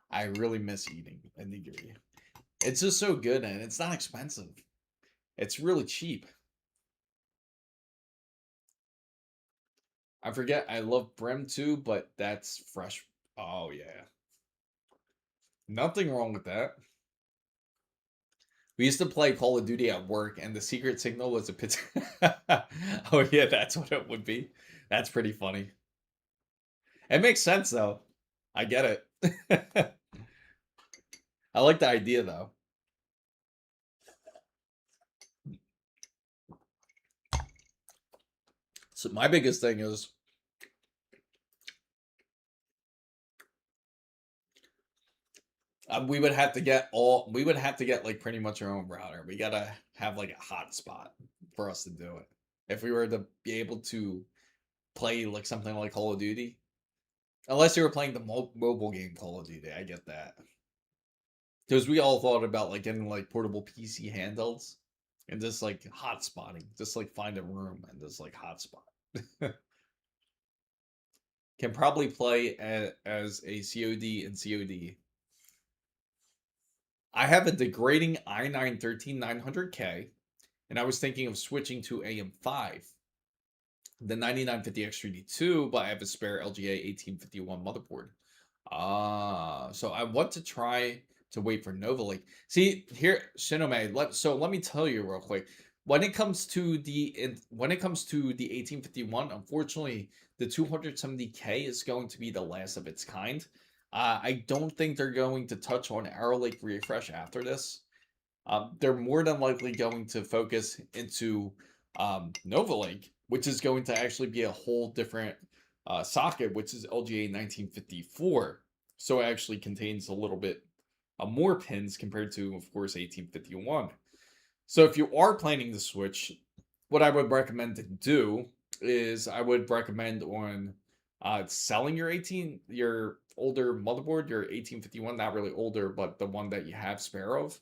I really miss eating onigiri. It's just so good and it's not expensive. It's really cheap. I forget I love brim too, but that's fresh. Oh yeah. Nothing wrong with that. We used to play Call of Duty at work and the secret signal was a pizza. Oh yeah, that's what it would be. That's pretty funny. It makes sense though. I get it. I like the idea though. So my biggest thing is we would have to get like pretty much our own router. We gotta have like a hotspot for us to do it. If we were to be able to play like something like Call of Duty, unless you were playing the mobile game Call of Duty, I get that. Because we all thought about like getting like portable PC handhelds and just like hotspotting, just like find a room and just like hotspot. Can probably play as a COD and COD. I have a degrading i9 13900K, and I was thinking of switching to AM5, the 9950X 3D2, but I have a spare LGA 1851 motherboard. So I want to try to wait for Nova Lake. See here, Shinome. Let me tell you real quick. When it comes to the 1851, unfortunately, the 270K is going to be the last of its kind. I don't think they're going to touch on Arrow Lake refresh after this. They're more than likely going to focus into Nova Lake, which is going to actually be a whole different socket, which is LGA 1954. So it actually contains a little bit more pins compared to, of course, 1851. So if you are planning to switch, what I would recommend to do is I would recommend on selling your older motherboard, your 1851, not really older, but the one that you have spare of.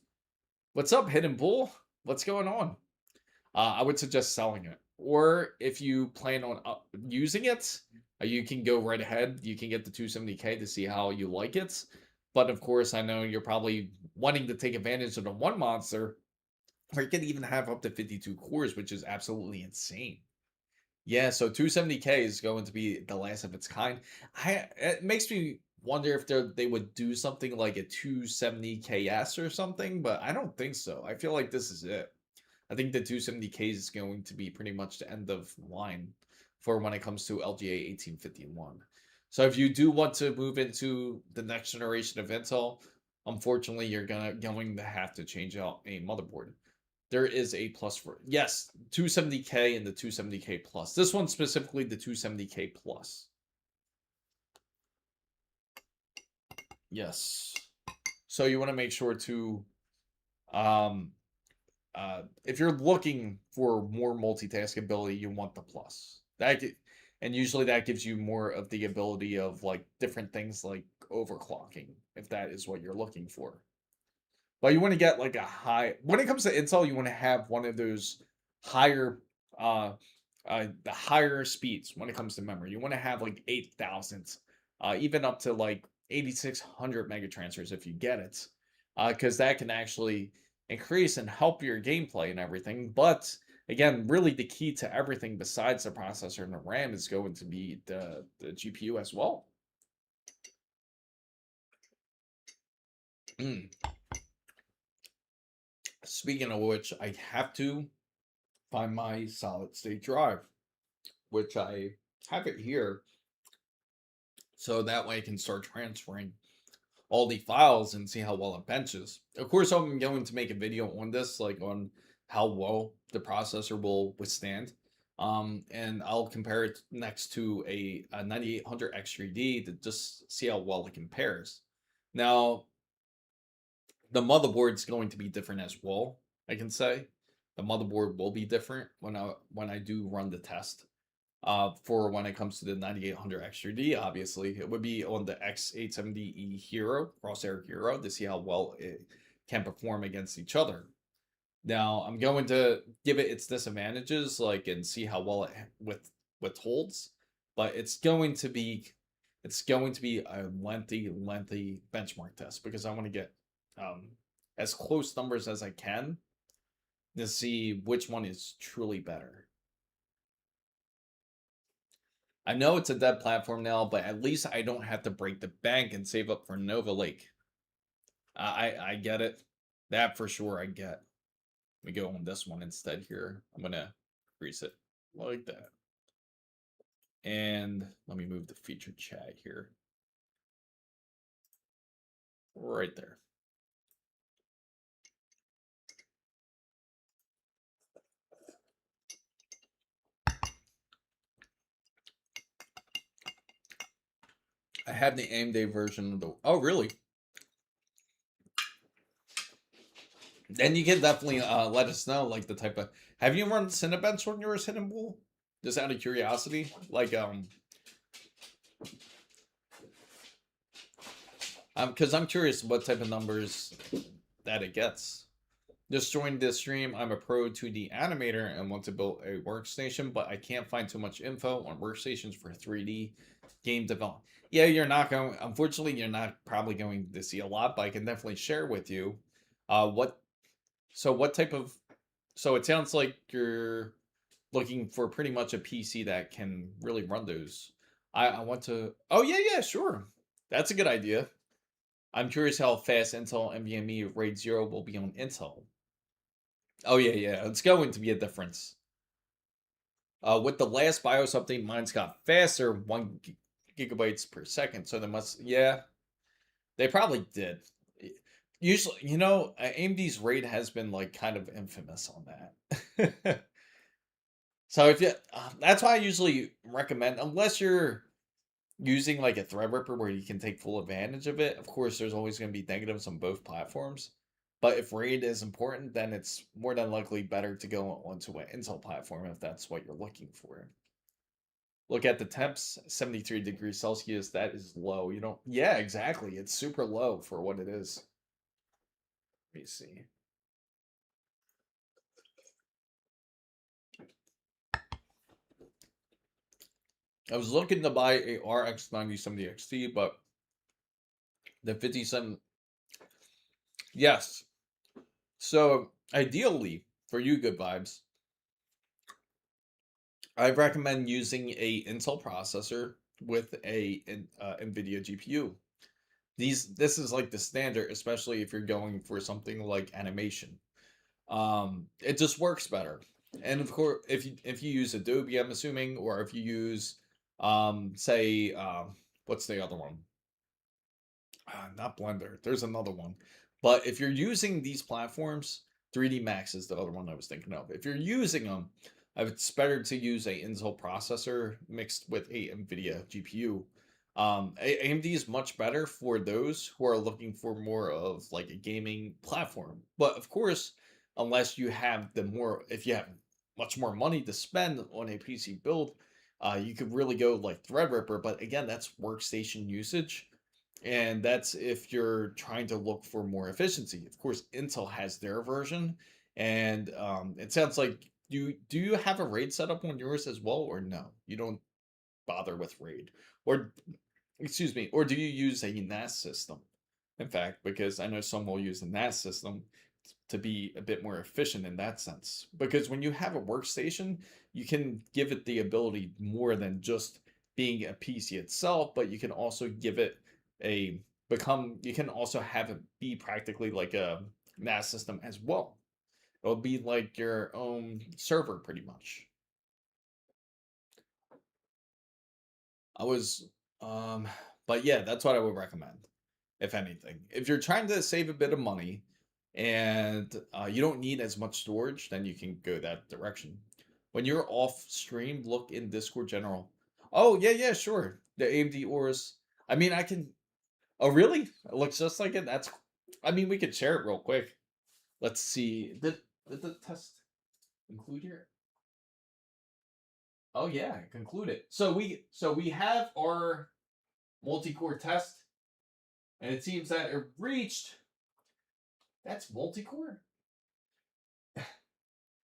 What's up, Hidden Bull? What's going on? I would suggest selling it. Or if you plan on using it, you can go right ahead. You can get the 270K to see how you like it. But of course, I know you're probably wanting to take advantage of the one monster, or you can even have up to 52 cores, which is absolutely insane. Yeah, so 270K is going to be the last of its kind. It makes me wonder if they would do something like a 270KS or something, but I don't think so. I feel like this is it. I think the 270K is going to be pretty much the end of line for when it comes to LGA 1851. So if you do want to move into the next generation of Intel, unfortunately, you're going to have to change out a motherboard. There is a plus for yes, 270K and the 270K plus. This one specifically the 270K plus. Yes. So you want to make sure to um if you're looking for more multitask ability, you want the plus. And usually that gives you more of the ability of like different things like overclocking, if that is what you're looking for. But you want to get like a high when it comes to Intel, you want to have one of those higher uh the higher speeds when it comes to memory. You want to have like 8,000, even up to like 8,600 megatransfers if you get it. Because that can actually increase and help your gameplay and everything. But again, really the key to everything besides the processor and the RAM is going to be the GPU as well. Mm. Speaking of which, I have to find my solid state drive, which I have it here. So that way I can start transferring all the files and see how well it benches. Of course, I'm going to make a video on this, like on how well the processor will withstand. And I'll compare it next to a 9800 X3D to just see how well it compares. Now, the motherboard's going to be different as well. I can say the motherboard will be different when I do run the test. For when it comes to the 9800 XTD, obviously, it would be on the X870E Hero, Crosshair Hero, to see how well it can perform against each other. Now, I'm going to give it its disadvantages, like, and see how well it withholds, but it's going to be a lengthy benchmark test because I want to get um, as close numbers as I can to see which one is truly better. I know it's a dead platform now, but at least I don't have to break the bank and save up for Nova Lake. I get it. That for sure I get. We go on this one instead here. I'm gonna increase it like that. And let me move the featured chat here. Right there. I have the AMD version of the. Oh, really? Then you can definitely let us know, like, the type of. Have you run Cinebench on yours, Hidden Bull? Just out of curiosity, like because I'm curious what type of numbers that it gets. Just joined this stream. I'm a pro 2D animator and want to build a workstation, but I can't find too much info on workstations for 3D game development. Yeah, you're not going. Unfortunately, you're not probably going to see a lot, but I can definitely share with you. What? So what type of? So it sounds like you're looking for pretty much a PC that can really run those. I want to. Oh yeah, sure. That's a good idea. I'm curious how fast Intel NVMe RAID 0 will be on Intel. Oh yeah. It's going to be a difference. With the last BIOS update, mine's got faster, 1 gigabytes per second. So they must, yeah, they probably did. Usually, AMD's RAID has been like kind of infamous on that. So if you, that's why I usually recommend, unless you're using like a Threadripper where you can take full advantage of it. Of course, there's always going to be negatives on both platforms. But if RAID is important, then it's more than likely better to go onto an Intel platform if that's what you're looking for. Look at the temps, 73 degrees Celsius. That is low. You don't, yeah, exactly. It's super low for what it is. Let me see. I was looking to buy a RX 9070 XT, but the 57, yes. So ideally, for you, good vibes, I recommend using a Intel processor with a NVIDIA GPU. This is like the standard, especially if you're going for something like animation. It just works better. And of course, if you use Adobe, I'm assuming, or if you use say what's the other one? Not Blender. There's another one. But if you're using these platforms, 3D Max is the other one I was thinking of. If you're using them, it's better to use a Intel processor mixed with a NVIDIA GPU. AMD is much better for those who are looking for more of like a gaming platform. But of course, unless you have if you have much more money to spend on a PC build, you could really go like Threadripper. But again, that's workstation usage, and that's if you're trying to look for more efficiency. Of course, Intel has their version, and it sounds like you have a RAID setup on yours as well, or no? You don't bother with RAID, or excuse me, or do you use a NAS system? In fact, because I know some will use a NAS system to be a bit more efficient in that sense. Because when you have a workstation, you can give it the ability more than just being a PC itself, but you can also give it a you can also have it be practically like a NAS system as well. It'll be like your own server pretty much. I was but yeah, that's what I would recommend, if anything. If you're trying to save a bit of money and you don't need as much storage, then you can go that direction. When you're off stream, look in Discord general. Oh, yeah, sure. The AMD Aorus. I mean, I can. Oh, really? It looks just like it. I mean, we could share it real quick. Let's see. Did the test include here? Oh yeah, conclude it. So we have our multi-core test, and it seems that it reached. That's multi-core.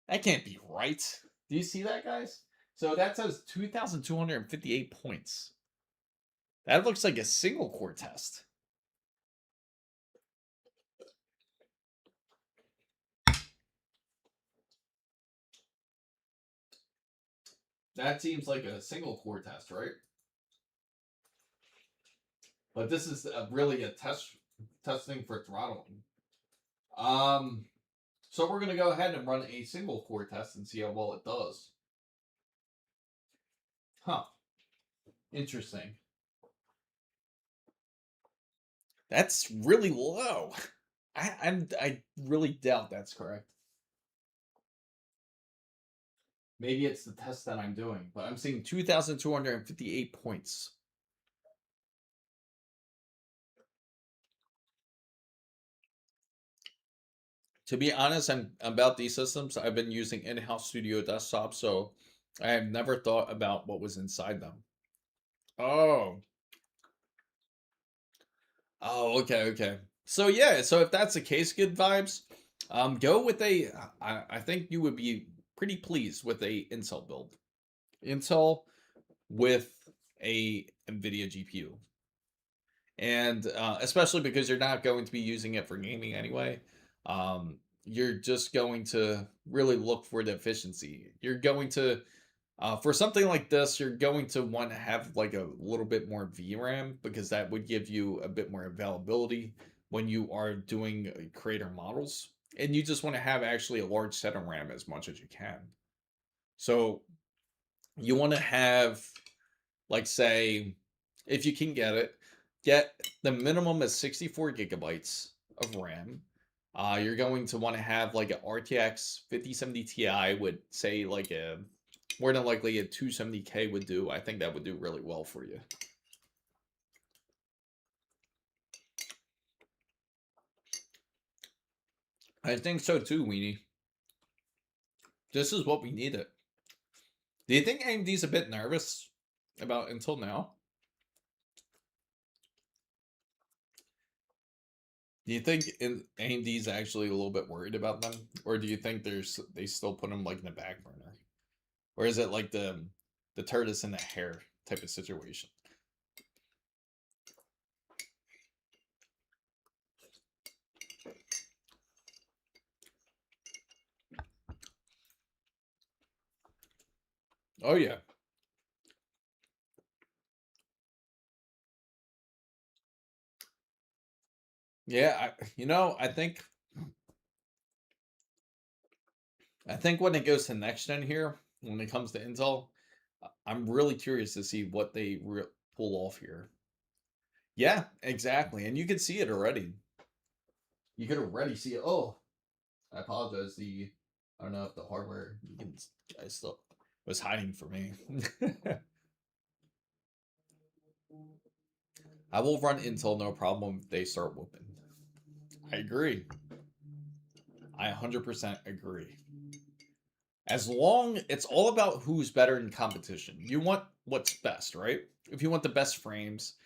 That can't be right. Do you see that, guys? So that says 2,258 points. That looks like a single core test. That seems like a single core test, right? But this is really a testing for throttling. So we're going to go ahead and run a single core test and see how well it does. Huh. Interesting. That's really low. I really doubt that's correct. Maybe it's the test that I'm doing, but I'm seeing 2,258 points. To be honest, I'm about these systems. I've been using in-house studio desktops, so I have never thought about what was inside them. Oh. Oh, okay, okay. So yeah, so if that's the case, good vibes. Go with a. I think you would be pretty pleased with a Intel build. Intel with a NVIDIA GPU, and especially because you're not going to be using it for gaming anyway. You're just going to really look for the efficiency. You're going to for something like this, you're going to want to have like a little bit more VRAM because that would give you a bit more availability when you are doing creator models. And you just want to have actually a large set of RAM as much as you can. So you want to have, like, say, if you can get it, get the minimum is 64 gigabytes of RAM. You're going to want to have like an RTX 5070 Ti with, say, like a more than likely a 270K would do. I think that would do really well for you. I think so too, Weenie. This is what we needed. Do you think AMD's a bit nervous about Intel now? Do you think AMD's actually a little bit worried about them, or do you think they still put them like in the back burner, or is it like the tortoise in the hare type of situation? Oh yeah, yeah. I think when it goes to next gen here, when it comes to Intel, I'm really curious to see what they pull off here. Yeah, exactly. And you can see it already. You could already see it. Oh, I apologize. I don't know if the hardware you can I still was hiding for me. I will run Intel no problem if they start whooping. I agree. I 100% agree. As long it's all about who's better in competition. You want what's best, right? If you want the best frames,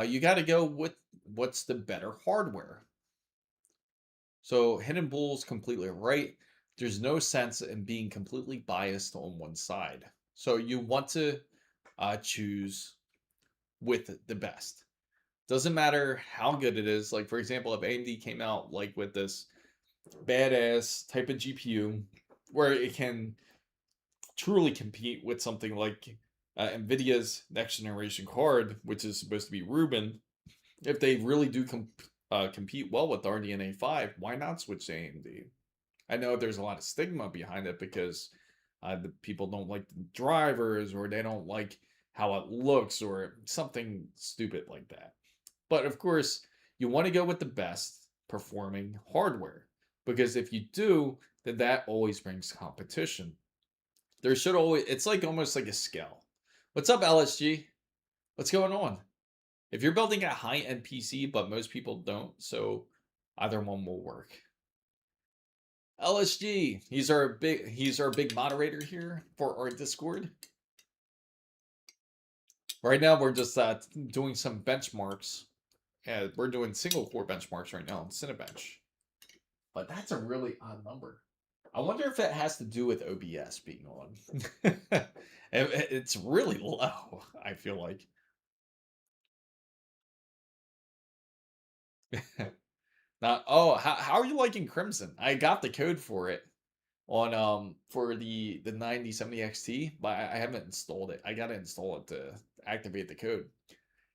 you got to go with what's the better hardware. So Hidden Bull's completely right. There's no sense in being completely biased on one side. So you want to choose with the best. Doesn't matter how good it is. Like for example, if AMD came out like with this badass type of GPU where it can truly compete with something like Nvidia's next generation card, which is supposed to be Rubin, if they really do compete well with RDNA 5, why not switch to AMD? I know there's a lot of stigma behind it because the people don't like the drivers or they don't like how it looks or something stupid like that. But of course, you want to go with the best performing hardware because if you do, then that always brings competition. There should always, it's like almost like a scale. What's up, LSG? What's going on? If you're building a high-end PC, but most people don't, so either one will work. LSG, he's our big moderator here for our Discord. Right now, we're just doing some benchmarks. Yeah, we're doing single core benchmarks right now on Cinebench. But that's a really odd number. I wonder if it has to do with OBS being on. It's really low, I feel like. Now, oh, how are you liking Crimson? I got the code for it on for the 9070 XT, but I haven't installed it. I gotta install it to activate the code.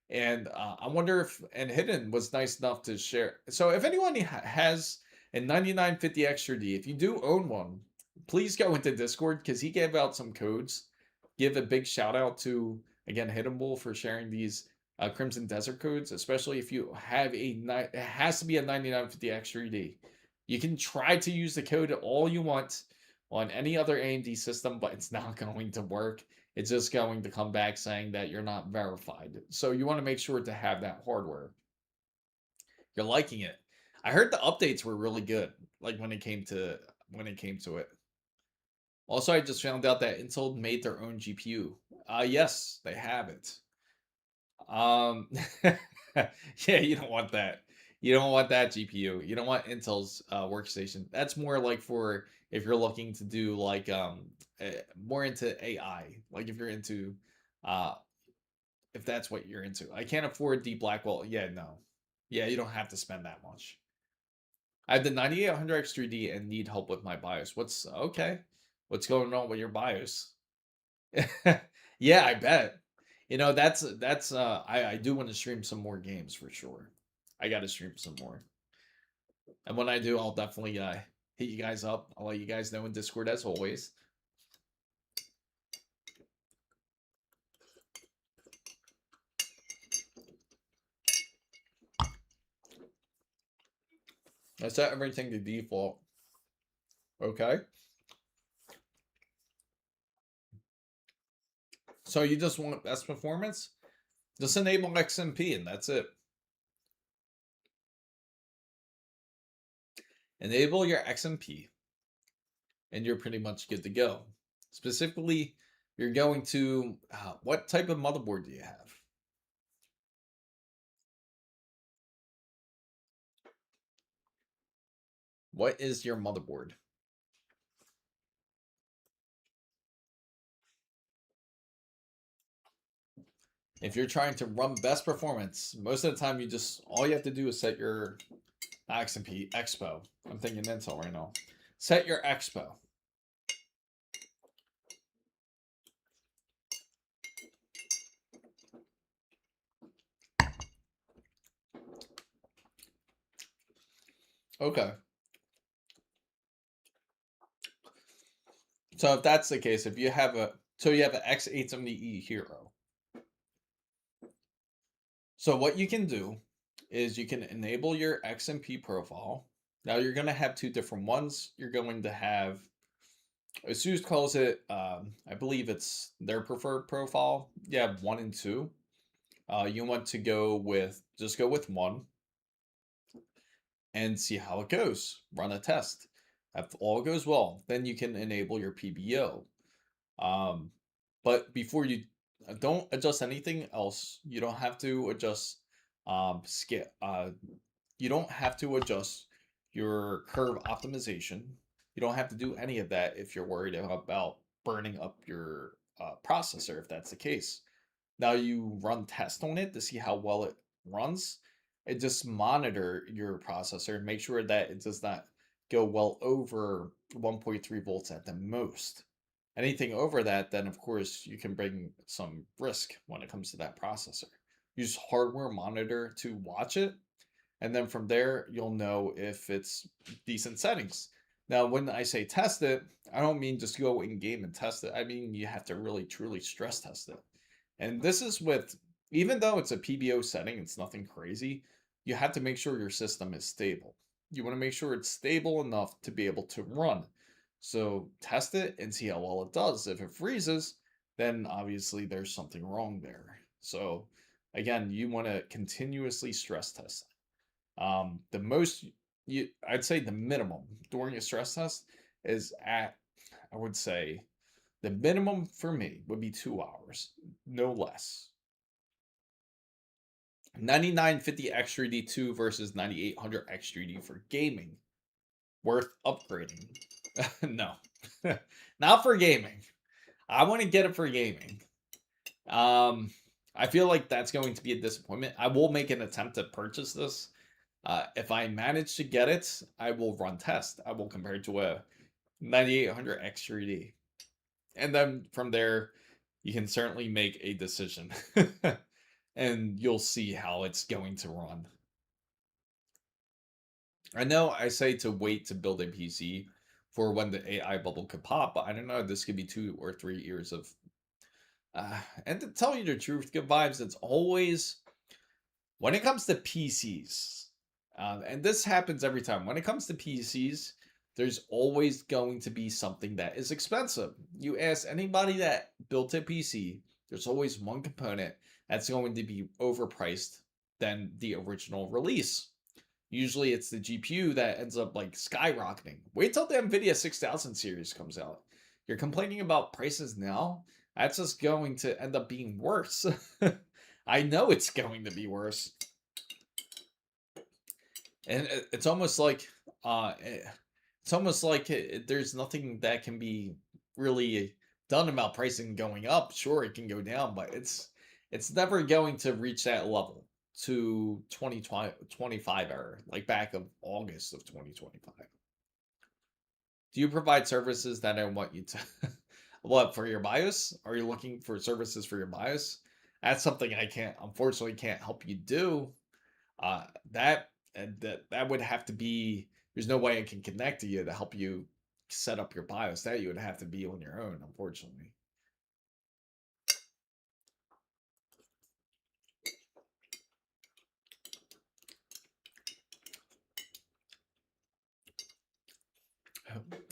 And I wonder if, and Hidden was nice enough to share. So if anyone has a 9950 extra D, if you do own one, please go into Discord because he gave out some codes. Give a big shout out to, again, Hidden Bull for sharing these Crimson Desert codes, especially if you have it has to be a 9950 extra D. You can try to use the code all you want on any other AMD system, but it's not going to work. It's just going to come back saying that you're not verified. So you want to make sure to have that hardware. You're liking it. I heard the updates were really good, like when it came to it. Also, I just found out that Intel made their own GPU. Yes, they have it. Um, yeah, you don't want that. You don't want that GPU. You don't want Intel's workstation. That's more like for if you're looking to do like more into AI. Like if you're into uh if that's what you're into. I can't afford the Blackwell. Yeah, no. Yeah, you don't have to spend that much. I have the 9800 X3D and need help with my BIOS. What's okay? What's going on with your BIOS? Yeah, I bet. I do want to stream some more games for sure. I got to stream some more. And when I do, I'll definitely hit you guys up. I'll let you guys know in Discord as always. I set everything to default. Okay. So you just want best performance? Just enable XMP and that's it. Enable your XMP and you're pretty much good to go. Specifically, you're going to what type of motherboard do you have? What is your motherboard? If you're trying to run best performance, most of the time all you have to do is set your XMP Expo. I'm thinking Intel right now. Set your Expo. Okay. So if that's the case, if you have a you have an X870E Hero. So what you can do is you can enable your XMP profile. Now you're going to have two different ones. You're going to have, ASUS calls it, I believe it's their preferred profile. You have 1 and 2. You want to just go with 1 and see how it goes. Run a test. If all goes well, then you can enable your PBO. But before you don't adjust anything else, you don't have to adjust skip. You don't have to adjust your curve optimization. You don't have to do any of that if you're worried about burning up your processor, if that's the case. Now you run tests on it to see how well it runs. And just monitor your processor and make sure that it does not go well over 1.3 volts at the most. Anything over that, then of course you can bring some risk when it comes to that processor. Use hardware monitor to watch it, and then from there you'll know if it's decent settings. Now, when I say test it, I don't mean just go in game and test it. I mean you have to really truly stress test it. And this is with, even though it's a PBO setting, it's nothing crazy, you have to make sure your system is stable. You want to make sure it's stable enough to be able to run. So test it and see how well it does. If it freezes, then obviously there's something wrong there. So again, you want to continuously stress test. The most I'd say the minimum during a stress test is at, I would say, the minimum for me would be 2 hours, no less. 9950 X3D2 versus 9800 X3D for gaming. Worth upgrading. No, not for gaming. I want to get it for gaming. I feel like that's going to be a disappointment. I will make an attempt to purchase this. If I manage to get it, I will run test. I will compare it to a 9800 X3D. And then from there, you can certainly make a decision. And you'll see how it's going to run. I know I say to wait to build a PC for when the AI bubble could pop, but I don't know. This could be 2 or 3 years of. And to tell you the truth, good vibes. It's always when it comes to PCs, and this happens every time. When it comes to PCs, there's always going to be something that is expensive. You ask anybody that built a PC, there's always one component that's going to be overpriced than the original release. Usually it's the GPU that ends up like skyrocketing. Wait till the NVIDIA 6000 series comes out. You're complaining about prices now? That's just going to end up being worse. I know it's going to be worse. And it's almost like there's nothing that can be really done about pricing going up. Sure, it can go down, but it's never going to reach that level to 2025 era, like back of August of 2025. Do you provide services that I want you to what for your BIOS? Are you looking for services for your BIOS? That's something I can't unfortunately can't help you do. Uh that that would have to be there's no way I can connect to you to help you set up your BIOS. That you would have to be on your own, unfortunately.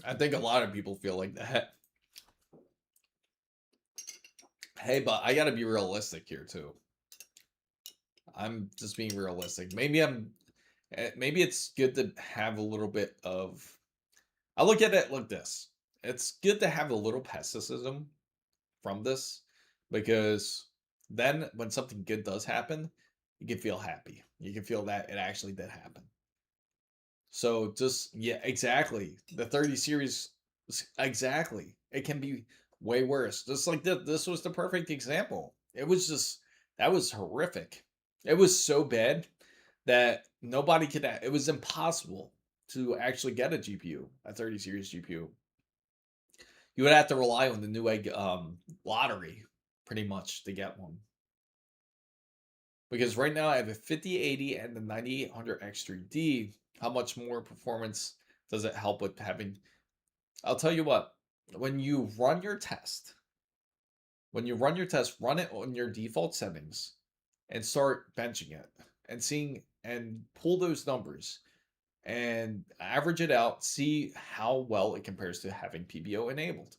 I think a lot of people feel like that. Hey, but I gotta be realistic here too. I'm just being realistic. Maybe it's good to have a little bit of I look at it like this. It's good to have a little pessimism from this because then when something good does happen, you can feel happy. You can feel that it actually did happen. So just yeah, exactly. The 30 series exactly. It can be way worse. Just like this was the perfect example. It was just that was horrific. It was so bad that nobody could it was impossible to actually get a GPU, a 30 series GPU. You would have to rely on the Newegg lottery pretty much to get one. Because right now I have a 5080 and the 9800 X3D. How much more performance does it help with having? I'll tell you what, when you run your test, run it on your default settings and start benching it and seeing and pull those numbers and average it out, see how well it compares to having PBO enabled.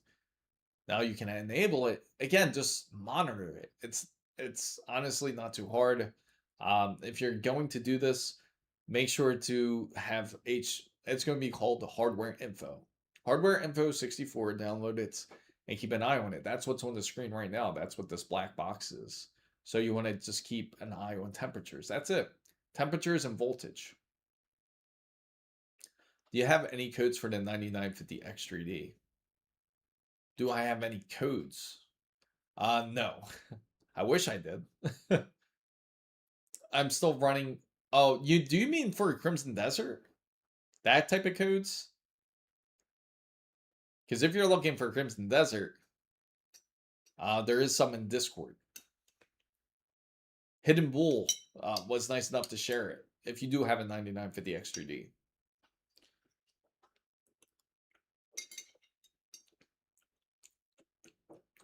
Now you can enable it again, just monitor it. It's honestly not too hard. If you're going to do this, make sure to have it's going to be called the hardware info. Hardware info 64, download it and keep an eye on it. That's what's on the screen right now. That's what this black box is. So you want to just keep an eye on temperatures. That's it. Temperatures and voltage. Do you have any codes for the 9950 X3D? Do I have any codes? No. I wish I did. I'm still running. Oh, you mean for Crimson Desert? That type of codes? Because if you're looking for Crimson Desert, there is some in Discord. Hidden Bull was nice enough to share it. If you do have a 9950 X3D.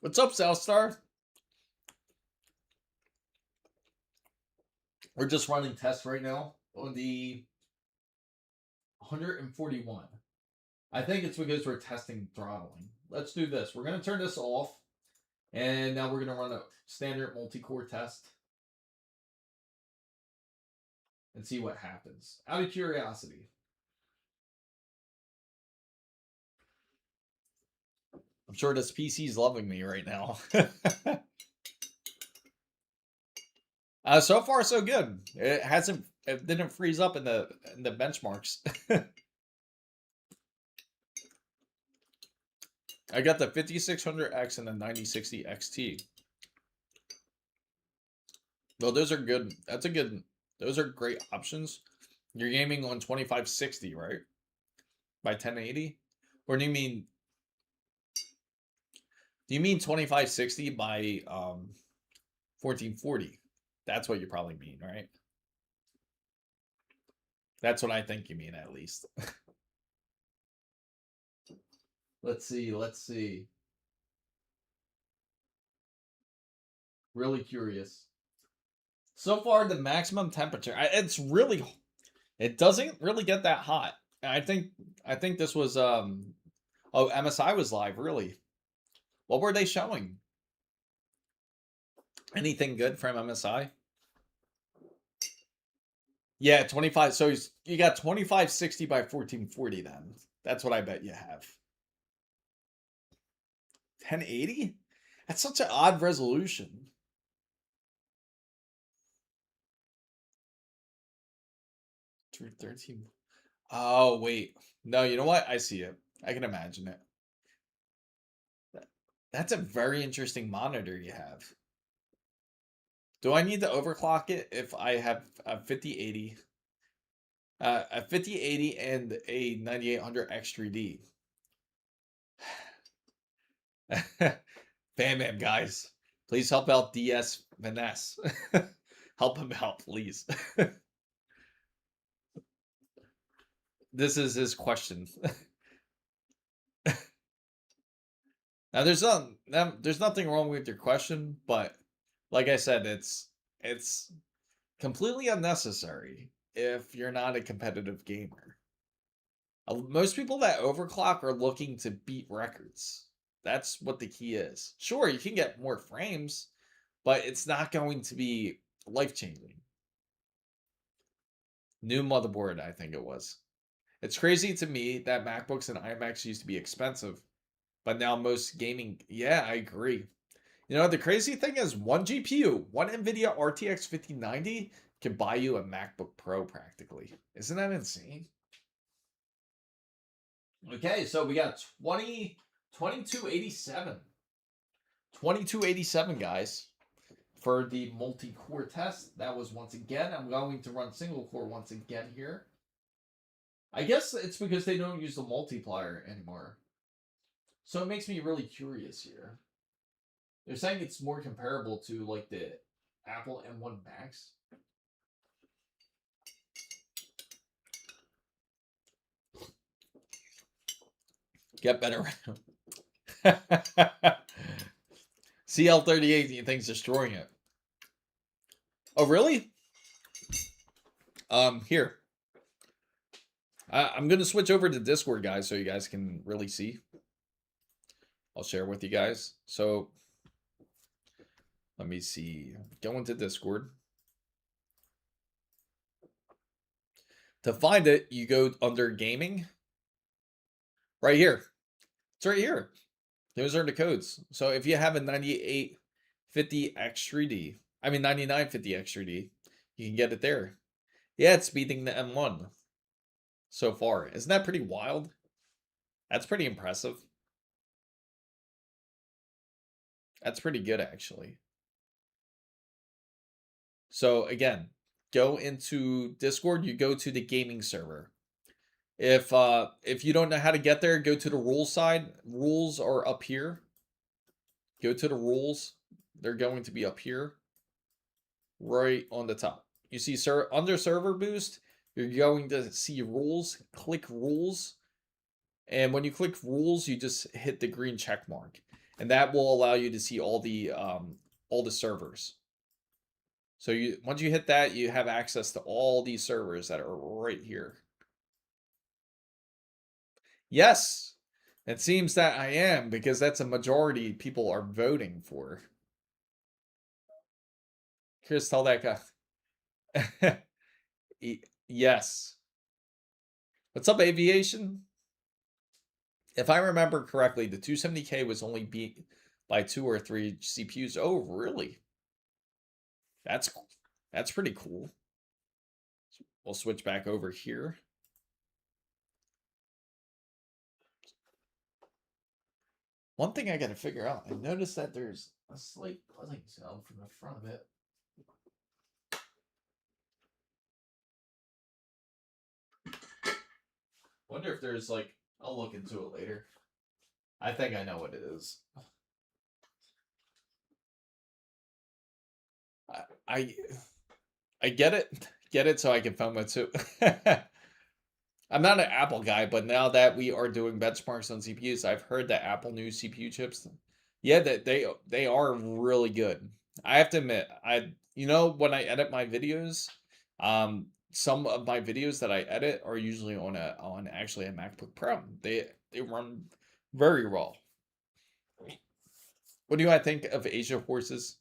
What's up, Southstar? We're just running tests right now on the 141. I think it's because we're testing throttling. Let's do this. We're going to turn this off. And now we're going to run a standard multi-core test. And see what happens. Out of curiosity. I'm sure this PC is loving me right now. So far so good. It didn't freeze up in the benchmarks. I got the 5600X and the 9060 XT. Well, those are good. Those are great options. You're gaming on 2560, right? By 1080? Or do you mean 2560 by 1440? That's what you probably mean, right? That's what I think you mean, at least. Let's see. Really curious. So far, the maximum temperature, it doesn't really get that hot. I think this was, oh, MSI was live, really. What were they showing? Anything good from MSI? Yeah, 25. So you got 2560 by 1440 then. That's what I bet you have. 1080? That's such an odd resolution. 13. Oh, wait. No, you know what? I see it. I can imagine it. That's a very interesting monitor you have. Do I need to overclock it if I have a 5080? A 5080 and a 9800 X3D. Bam, guys. Please help out DS Vanessa. Help him out, please. This is his question. Now there's nothing wrong with your question, but like I said, it's completely unnecessary if you're not a competitive gamer. Most people that overclock are looking to beat records. That's what the key is. Sure, you can get more frames, but it's not going to be life-changing. New motherboard, I think it was. It's crazy to me that MacBooks and iMacs used to be expensive, but now most gaming, yeah, I agree. You know, the crazy thing is one GPU, one NVIDIA RTX 5090 can buy you a MacBook Pro practically. Isn't that insane? Okay, so we got 2287. 2287, guys, for the multi-core test. That was once again, I'm going to run single core once again here. I guess it's because they don't use the multiplier anymore. So it makes me really curious here. They're saying it's more comparable to like the Apple M1 Max. Get better. CL38 you think's destroying it. Oh, really? Here. I'm going to switch over to Discord, guys, so you guys can really see. I'll share with you guys. So, let me see. Go into Discord. To find it, you go under Gaming. Right here. It's right here. Those are the codes. So, if you have a 9850 X3D, I mean 9950 X3D, you can get it there. Yeah, it's beating the M1 so far. Isn't that pretty wild? That's pretty impressive. That's pretty good, actually. So again, go into Discord, you go to the gaming server. If you don't know how to get there, go to the rules side. Rules are up here. Go to the rules. They're going to be up here, right on the top. You see, under server boost, you're going to see rules. Click rules. And when you click rules, you just hit the green check mark. And that will allow you to see all the servers. So once you hit that, you have access to all these servers that are right here. Yes, it seems that I am, because that's a majority people are voting for. Chris, tell that guy. Yes. What's up, Aviation? If I remember correctly, the 270K was only beat by 2 or 3 CPUs. Oh, really? That's That's pretty cool. We'll switch back over here. One thing I got to figure out, I noticed that there's a slight buzzing sound from the front of it. Wonder if there's like, I'll look into it later. I think I know what it is. I I get it so I can film it too. I'm not an Apple guy, but now that we are doing benchmarks on CPUs, I've heard that Apple new CPU chips, yeah, that they are really good. I have to admit, when I edit my videos, some of my videos that I edit are usually on actually a MacBook Pro. They run very well. What do I think of Asia horses?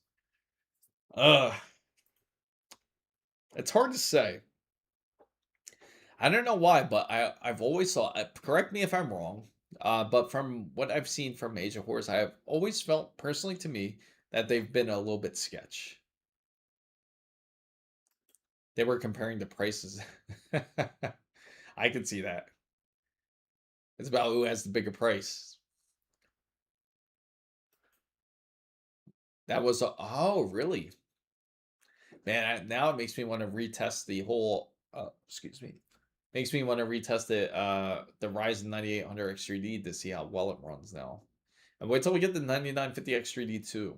Uh, it's hard to say. I don't know why, but I've always thought. Correct me if I'm wrong. But from what I've seen from Asia Horse, I have always felt personally to me that they've been a little bit sketch. They were comparing the prices. I can see that. It's about who has the bigger price. That was oh really, man. Now it makes me want to retest the whole. Excuse me. Makes me want to retest the Ryzen 9800 X3D to see how well it runs now. And wait till we get the 9950 X3D too.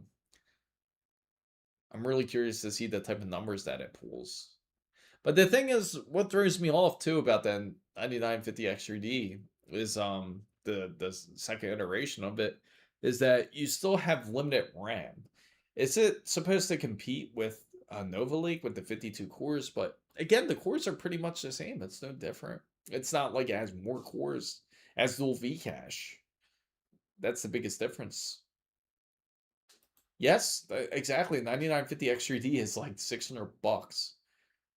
I'm really curious to see the type of numbers that it pulls. But the thing is, what throws me off too about the 9950 X3D is the second iteration of it is that you still have limited RAM. Is it supposed to compete with Nova Lake with the 52 cores? But again, the cores are pretty much the same. It's no different. It's not like it has more cores as dual V cache. That's the biggest difference. Yes, exactly. 9950 X3D is like $600.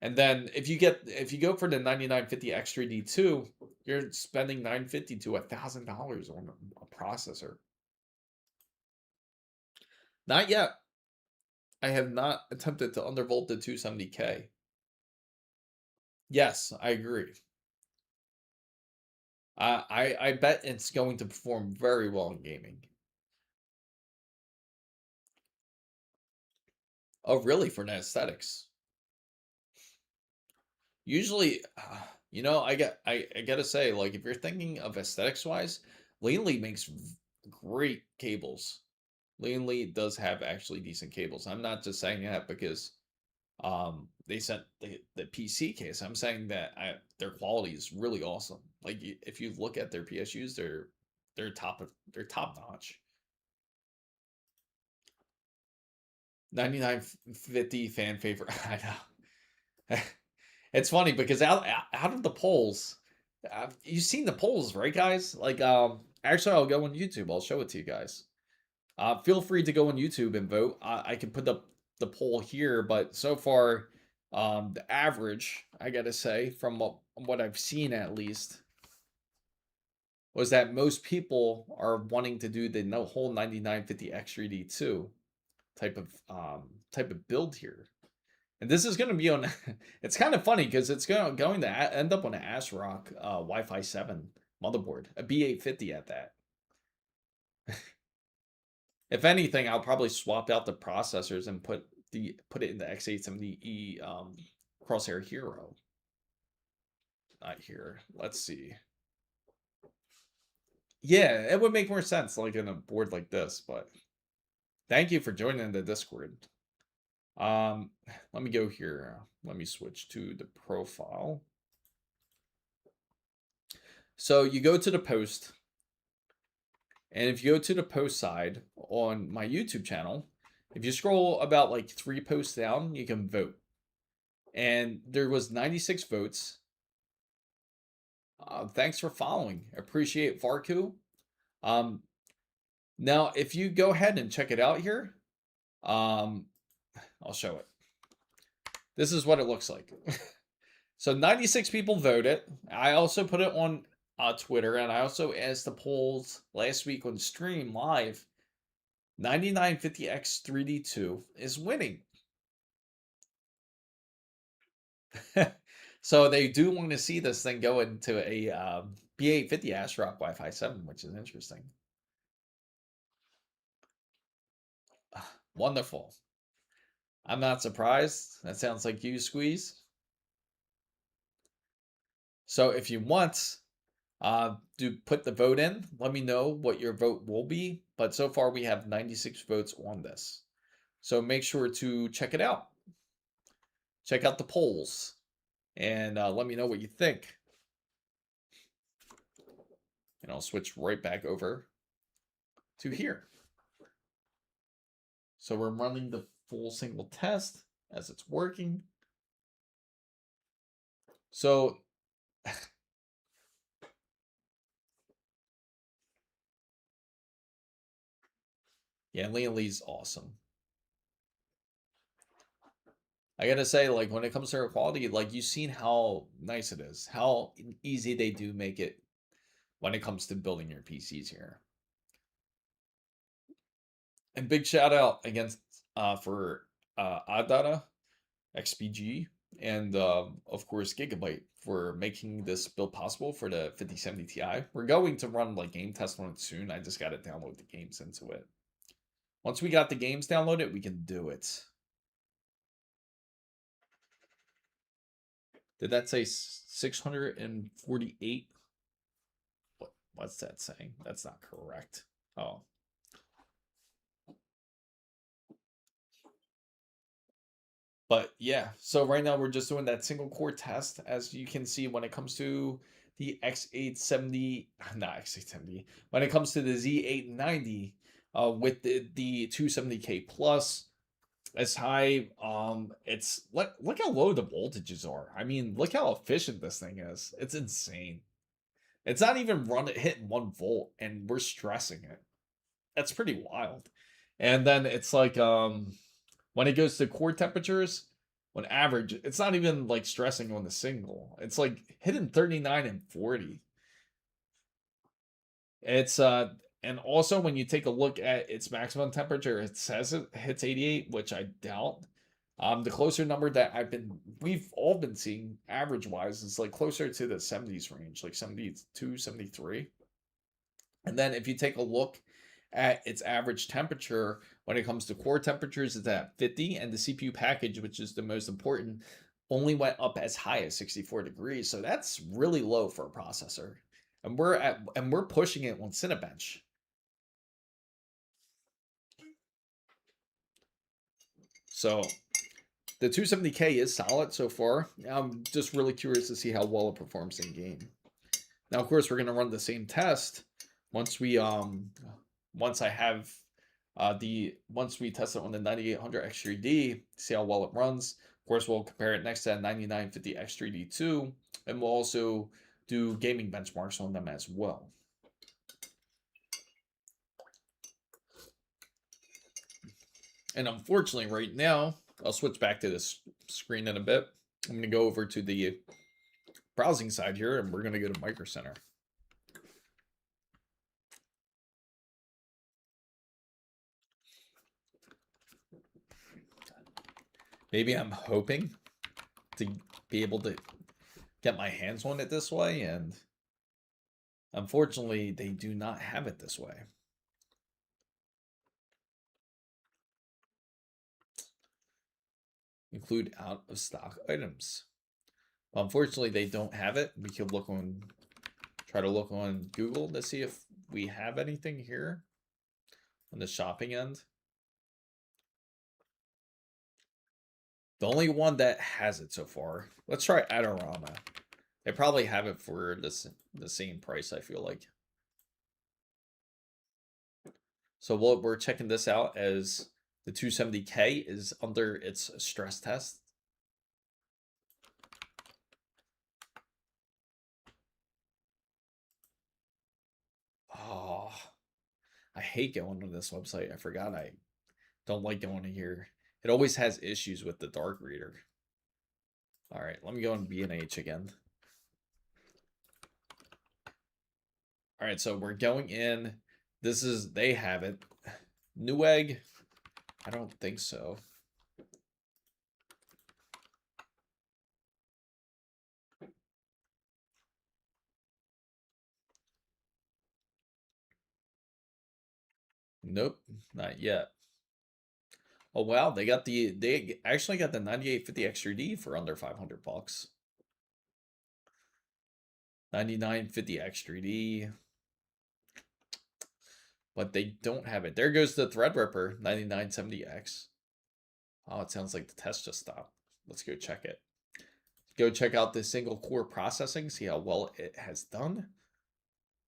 And then if you go for the 9950 X3D2, you're spending $950 to $1,000 on a processor. Not yet. I have not attempted to undervolt the 270K. Yes, I agree. I bet it's going to perform very well in gaming. Oh, really? For the aesthetics? Usually, I gotta say, like, if you're thinking of aesthetics wise, Lanely makes great cables. Lanely does have actually decent cables. I'm not just saying that because they sent the PC case. I'm saying that their quality is really awesome. Like if you look at their PSUs, they're top notch. 9950 fan favorite. I know. It's funny because out of the polls, you've seen the polls, right, guys? Like, actually, I'll go on YouTube. I'll show it to you guys. Feel free to go on YouTube and vote. I can put the poll here, but so far, the average, I gotta say, from what I've seen at least, was that most people are wanting to do the whole 9950 X3D2 type of build here. And this is going to be on. It's kind of funny because it's going to end up on an ASRock Wi-Fi 7 motherboard, a B850 at that. If anything, I'll probably swap out the processors and put it in the X870E Crosshair Hero. Not here. Let's see. Yeah, it would make more sense like in a board like this, but thank you for joining the Discord. Let me go here. Let me switch to the profile. So you go to the post, and if you go to the post side on my YouTube channel, if you scroll about like 3 posts down, you can vote. And there was 96 votes. Thanks for following. Appreciate Farku. Now, if you go ahead and check it out here, I'll show it. This is what it looks like. So 96 people voted. I also put it on Twitter, and I also asked the polls last week on stream live. 9950X3D2 is winning. So they do want to see this thing go into a B850 ASRock Wi-Fi 7, which is interesting. Wonderful. I'm not surprised. That sounds like you, Squeeze. So if you want, do put the vote in. Let me know what your vote will be. But so far we have 96 votes on this. So make sure to check it out. Check out the polls and let me know what you think. And I'll switch right back over to here. So we're running the full single test as it's working. So yeah, Lian Lee's awesome. I gotta say, like, when it comes to her quality, like, you've seen how nice it is, how easy they do make it when it comes to building your PCs here. And big shout out against for Adara, XPG, and of course Gigabyte for making this build possible for the 5070 Ti. We're going to run like game test on it soon. I just got to download the games into it. Once we got the games downloaded, we can do it. Did that say 648? What's that saying? That's not correct. Oh. But yeah, so right now we're just doing that single core test. As you can see, when it comes to the X870, not X870, when it comes to the Z890, with the 270K plus, as high, it's look how low the voltages are. I mean, look how efficient this thing is. It's insane. It's not even hitting 1 volt, and we're stressing it. That's pretty wild. And then it's like when it goes to core temperatures, on average, it's not even like stressing on the single. It's like hitting 39 and 40. It's and also when you take a look at its maximum temperature, it says it hits 88, which I doubt. The closer number that we've all been seeing average wise is like closer to the 70s range, like 72, 73. And then if you take a look at its average temperature, when it comes to core temperatures, it's at 50, and the CPU package, which is the most important, only went up as high as 64 degrees. So that's really low for a processor. And we're pushing it on Cinebench. So the 270K is solid so far. I'm just really curious to see how well it performs in game. Now, of course, we're gonna run the same test once we once I have once we test it on the 9800 X3D, see how well it runs. Of course, we'll compare it next to that 9950 X3D2, and we'll also do gaming benchmarks on them as well. And unfortunately, right now, I'll switch back to this screen in a bit. I'm going to go over to the browsing side here, and we're going to go to Micro Center. Maybe I'm hoping to be able to get my hands on it this way, and unfortunately, they do not have it this way. Include out of stock items. Well, unfortunately, they don't have it. We could try to look on Google to see if we have anything here on the shopping end. The only one that has it so far. Let's try Adorama. They probably have it for the same price, I feel like. So we're checking this out as the 270K is under its stress test. Oh, I hate going to this website. I forgot I don't like going to here. It always has issues with the dark reader. All right, let me go on B&H again. All right, so we're going in. They have it. Newegg, I don't think so. Nope, not yet. Oh wow, they actually got the 9850 XTD for under 500 bucks. 9950 XTD. But they don't have it. There goes the Threadripper 9970X. Oh, it sounds like the test just stopped. Let's go check it. Go check out the single core processing, see how well it has done.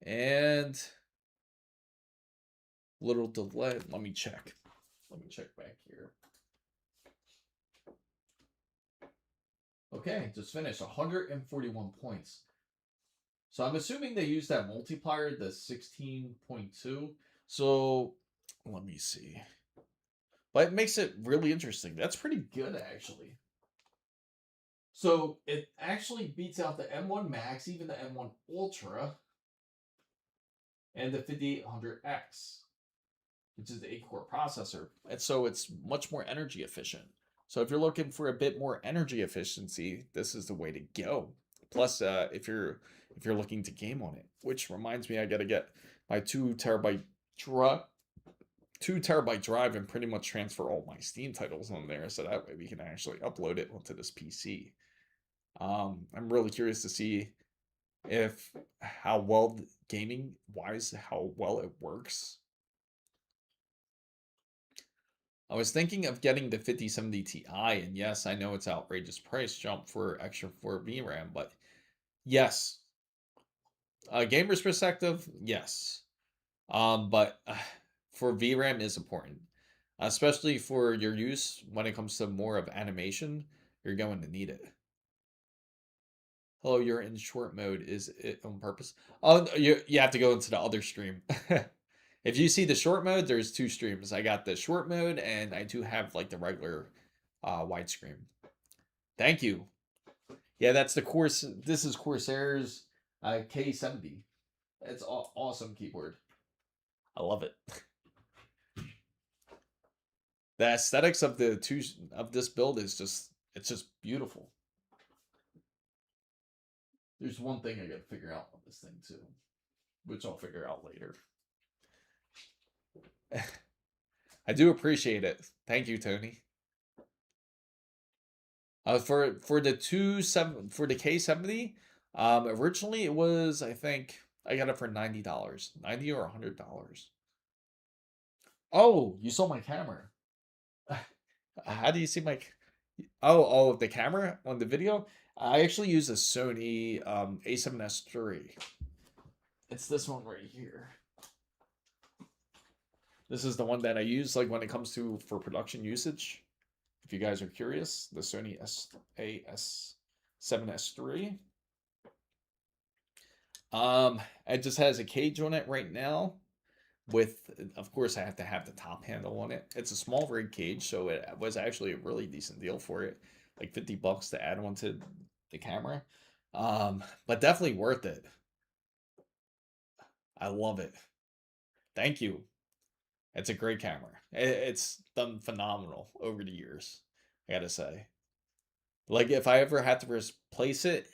And little delay. Let me check. Let me check back here. Okay, just finished 141 points. So I'm assuming they use that multiplier, the 16.2. So let me see. But it makes it really interesting. That's pretty good, actually. So it actually beats out the M1 Max, even the M1 Ultra, and the 5800X, which is the 8-core processor. And so it's much more energy efficient. So if you're looking for a bit more energy efficiency, this is the way to go. Plus, if you're looking to game on it, which reminds me, I got to get my 2 terabyte drive and pretty much transfer all my Steam titles on there, so that way we can actually upload it onto this PC. I'm really curious to see how well gaming wise, how well it works. I was thinking of getting the 5070 Ti, and yes, I know it's outrageous price jump for extra 4 VRAM, but yes, gamer's perspective, yes. But for VRAM is important, especially for your use when it comes to more of animation. You're going to need it. Hello, you're in short mode. Is it on purpose? Oh, you have to go into the other stream. If you see the short mode, there's 2 streams. I got the short mode, and I do have like the regular widescreen. Thank you. Yeah, that's the course. This is Corsair's K70. It's awesome keyboard. I love it. The aesthetics of this build is just beautiful. There's one thing I got to figure out on this thing too, which I'll figure out later. I do appreciate it. Thank you, Tony. For the K70, originally it was, I think I got it for $90, $90 or $100. Oh, you saw my camera. How do you see my? Oh, the camera on the video. I actually use a Sony A7S III. It's this one right here. This is the one that I use like when it comes to for production usage. If you guys are curious, the Sony A7S III. It just has a cage on it right now. With, of course, I have to have the top handle on it. It's a small rig cage, so it was actually a really decent deal for it, like 50 bucks to add on to the camera. But definitely worth it. I love it. Thank you. It's a great camera. It's done phenomenal over the years, I gotta say. Like if I ever had to replace it,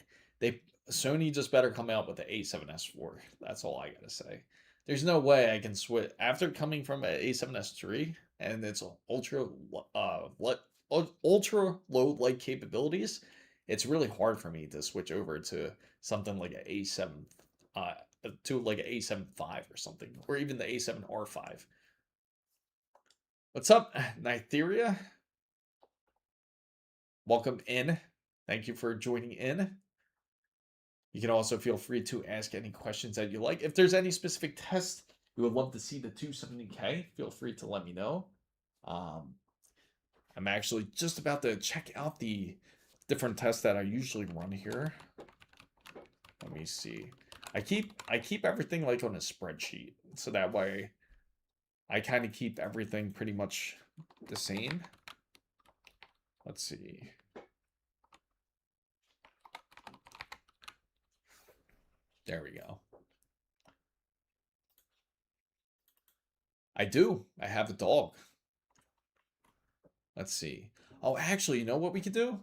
Sony just better come out with the A7S IV. That's all I gotta say. There's no way I can switch after coming from an A7S III and its ultra low light capabilities. It's really hard for me to switch over to something like an A7 to like an A7 V or something, or even the A7R5. What's up, Nitheria? Welcome in. Thank you for joining in. You can also feel free to ask any questions that you like. If there's any specific test you would love to see the 270K, feel free to let me know. I'm actually just about to check out the different tests that I usually run here. Let me see. I keep everything like on a spreadsheet, so that way I kind of keep everything pretty much the same. Let's see. There we go. I do. I have a dog. Let's see. Oh, actually, you know what we could do?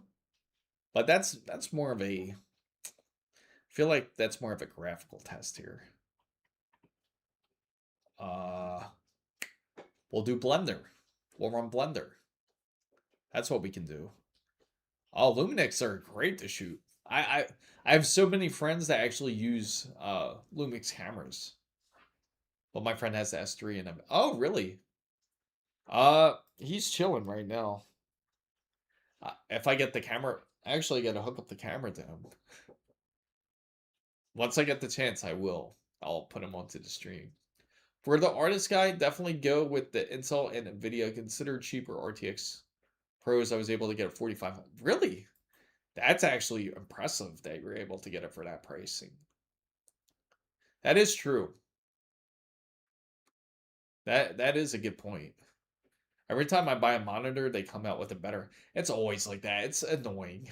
But that's more of a, I feel like that's more of a graphical test here. We'll do Blender. We'll run Blender. That's what we can do. Oh, Lumix are great to shoot. I have so many friends that actually use Lumix cameras. But my friend has the S3 and oh, really? He's chilling right now. If I get the camera, I actually got to hook up the camera to him. Once I get the chance, I will. I'll put him onto the stream. For the artist guy, definitely go with the Intel and Nvidia. Consider cheaper RTX Pros. I was able to get a 4500. Really? That's actually impressive that you're able to get it for that pricing. That is true. That is a good point. Every time I buy a monitor, they come out with a better. It's always like that. It's annoying.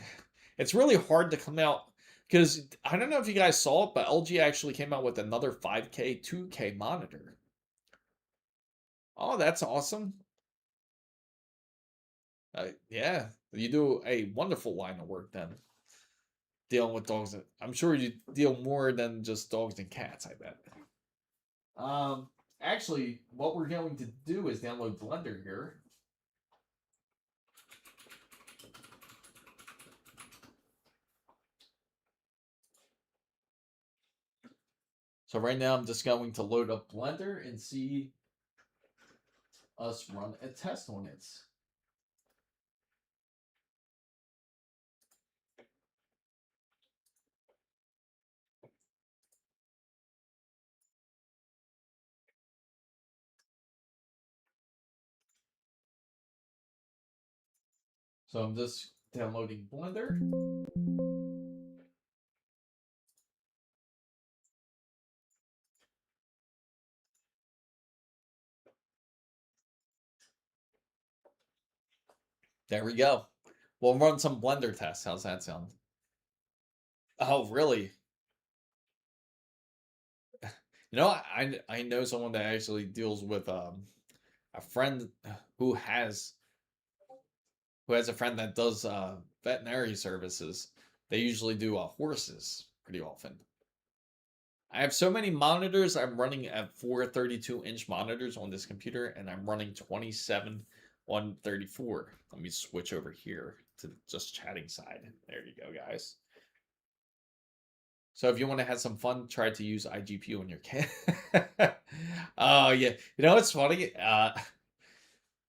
It's really hard to come out because I don't know if you guys saw it, but LG actually came out with another 5K, 2K monitor. Oh, that's awesome. Yeah, you do a wonderful line of work then. Dealing with dogs. I'm sure you deal more than just dogs and cats, I bet. Actually, what we're going to do is download Blender here. So right now I'm just going to load up Blender and see us run a test on it. So I'm just downloading Blender. There we go. We'll run some Blender tests. How's that sound? Oh, really? You know, I know someone that actually deals with a friend who has a friend that does veterinary services. They usually do horses pretty often. I have so many monitors. I'm running at 432-inch monitors on this computer, and I'm running 27 on 34. Let me switch over here to just chatting side. There you go, guys. So if you want to have some fun, try to use iGPU on your cam. Oh yeah, you know what's funny?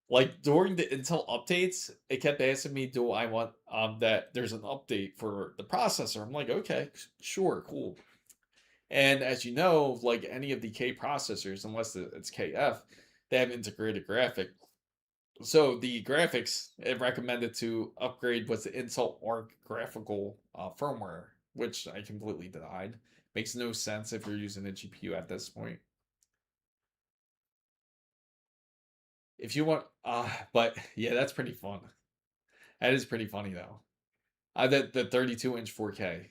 Like during the Intel updates, it kept asking me, "Do I want that there's an update for the processor?" I'm like, "Okay, sure, cool." And as you know, like any of the K processors, unless it's KF, they have integrated graphic. So the graphics, it recommended to upgrade was the Intel Arc graphical firmware, which I completely denied. Makes no sense if you're using a GPU at this point. If you want, but yeah, that's pretty fun. That is pretty funny though. The 32-inch 4K.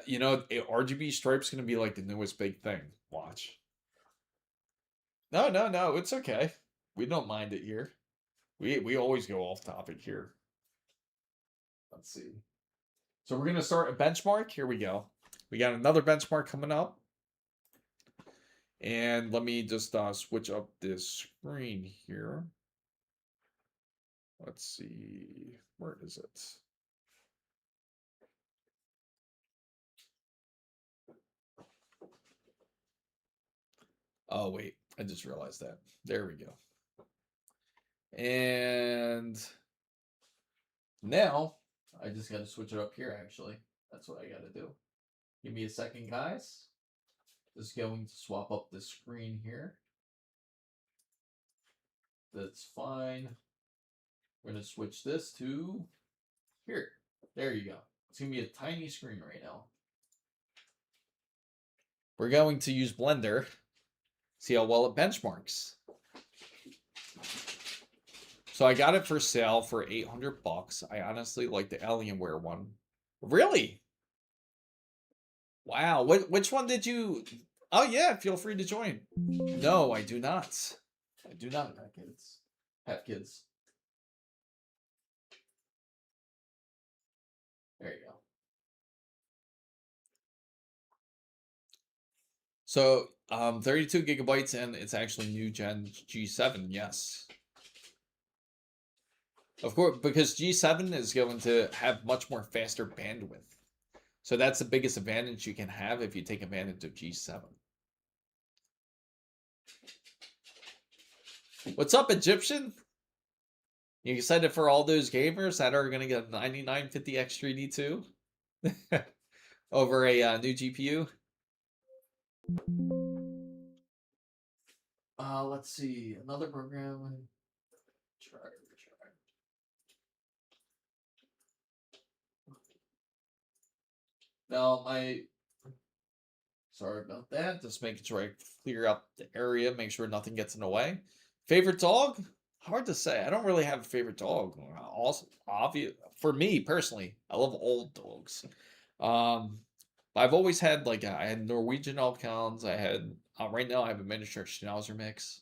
You know, RGB stripe's gonna be like the newest big thing. Watch. No, no, no, it's okay. We don't mind it here. We always go off topic here. Let's see. So we're gonna start a benchmark. Here we go. We got another benchmark coming up. And let me just switch up this screen here. Let's see. Where is it? Oh, wait. I just realized that. There we go. And now I just got to switch it up here, actually. That's what I got to do. Give me a second, guys. Just going to swap up the screen here. That's fine. We're going to switch this to here. There you go. It's going to be a tiny screen right now. We're going to use Blender. See how well it benchmarks. So I got it for sale for 800 bucks. I honestly like the Alienware one. Really? Wow. Which one did you? Oh yeah, feel free to join. No, I do not. I do not have kids. Have kids. There you go. So 32 gigabytes, and it's actually new gen G7. Yes, of course, because G7 is going to have much more faster bandwidth. So that's the biggest advantage you can have if you take advantage of G7. What's up, Egyptian? You excited for all those gamers that are going to get 9950 X3D2 over a new GPU? Let's see. Another program. Try. No, sorry about that. Just making sure I clear up the area, make sure nothing gets in the way. Favorite dog? Hard to say. I don't really have a favorite dog. Also, obvious for me personally, I love old dogs. Um, I've always had I had Norwegian Elkhounds. I had right now I have a miniature Schnauzer mix.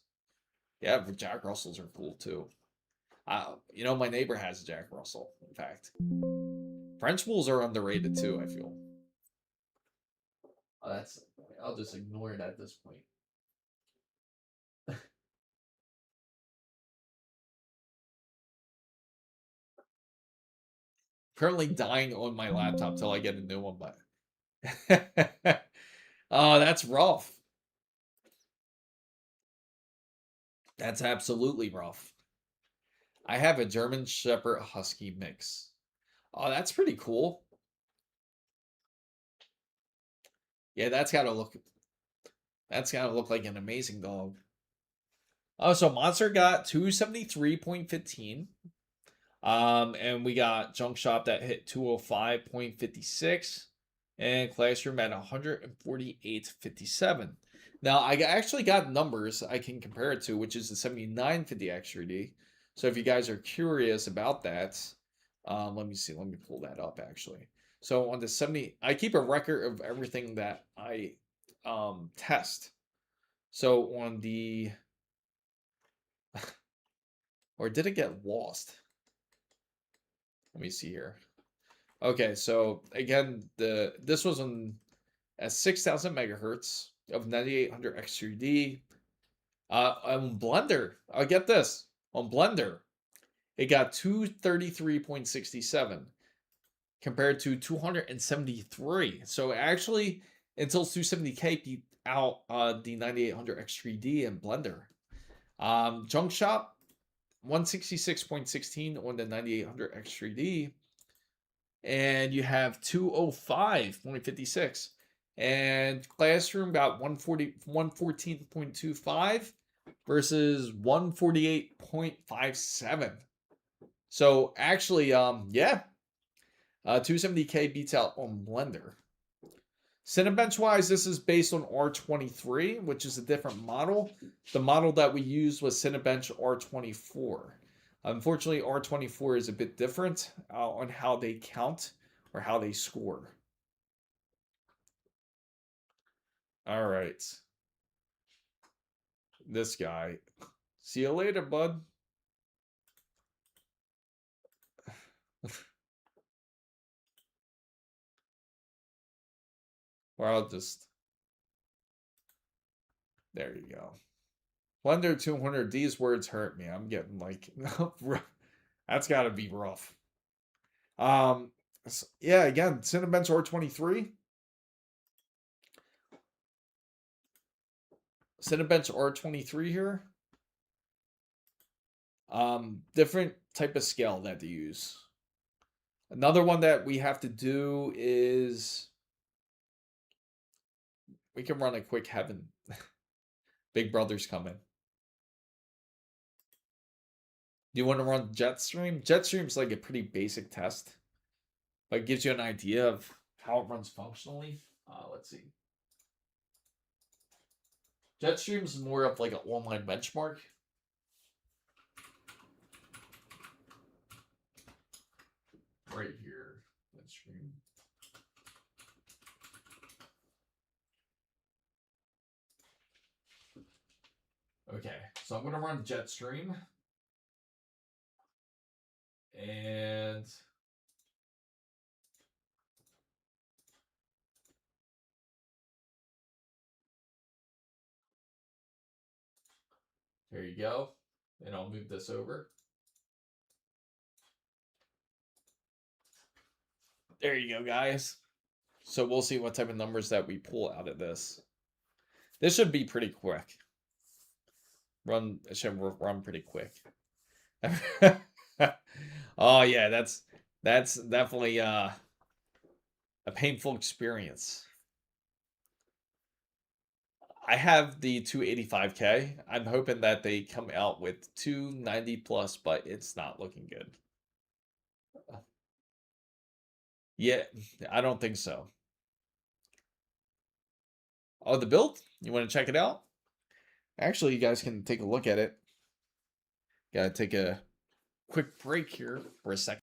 Yeah, but Jack Russells are cool too. My neighbor has a Jack Russell. In fact, French bulls are underrated too. I feel. Oh, I'll just ignore it at this point. Currently dying on my laptop till I get a new one, but oh, that's rough. That's absolutely rough. I have a German Shepherd Husky mix. Oh, that's pretty cool. Yeah, that's gotta look like an amazing dog. Oh, so Monster got 273.15. And we got Junk Shop that hit 205.56 and Classroom at 148.57. Now, I actually got numbers I can compare it to, which is the 7950 XRD. So if you guys are curious about that, let me see. Let me pull that up actually. So on the 70, I keep a record of everything that I test. So on the, or did it get lost? Let me see here. Okay, so again, this was on at 6,000 megahertz of 9800 X3D. On Blender, I'll get this. On Blender, it got 233.67 compared to 273. So actually, until 270K beat out the 9800 X3D in Blender. Junk Shop, 166.16 on the 9800 X3D, and you have 205.56. And Classroom got 114.25 versus 148.57. So actually, yeah, 270K beats out on Blender. Cinebench wise, this is based on R23, which is a different model. The model that we used was Cinebench R24. Unfortunately, R24 is a bit different on how they count or how they score. All right. This guy. See you later, bud. Or I'll just. There you go. Blender 200. These words hurt me. I'm getting like. That's got to be rough. Yeah, again, Cinebench R23. Cinebench R23 here. Different type of scale that to use. Another one that we have to do is we can run a quick heaven. Big Brother's coming. Do you want to run Jetstream? Jetstream's like a pretty basic test, but it gives you an idea of how it runs functionally. Let's see. Jetstream's more of like an online benchmark. Right here, Jetstream. Okay, so I'm going to run Jetstream. And There you go. And I'll move this over. There you go, guys. So we'll see what type of numbers that we pull out of this. This should be pretty quick. It should run pretty quick. Oh yeah, that's definitely a painful experience. I have the 285K. I'm hoping that they come out with 290 plus, but it's not looking good. Yeah, I don't think so. Oh, the build? You want to check it out? Actually, you guys can take a look at it. Gotta take a quick break here for a second.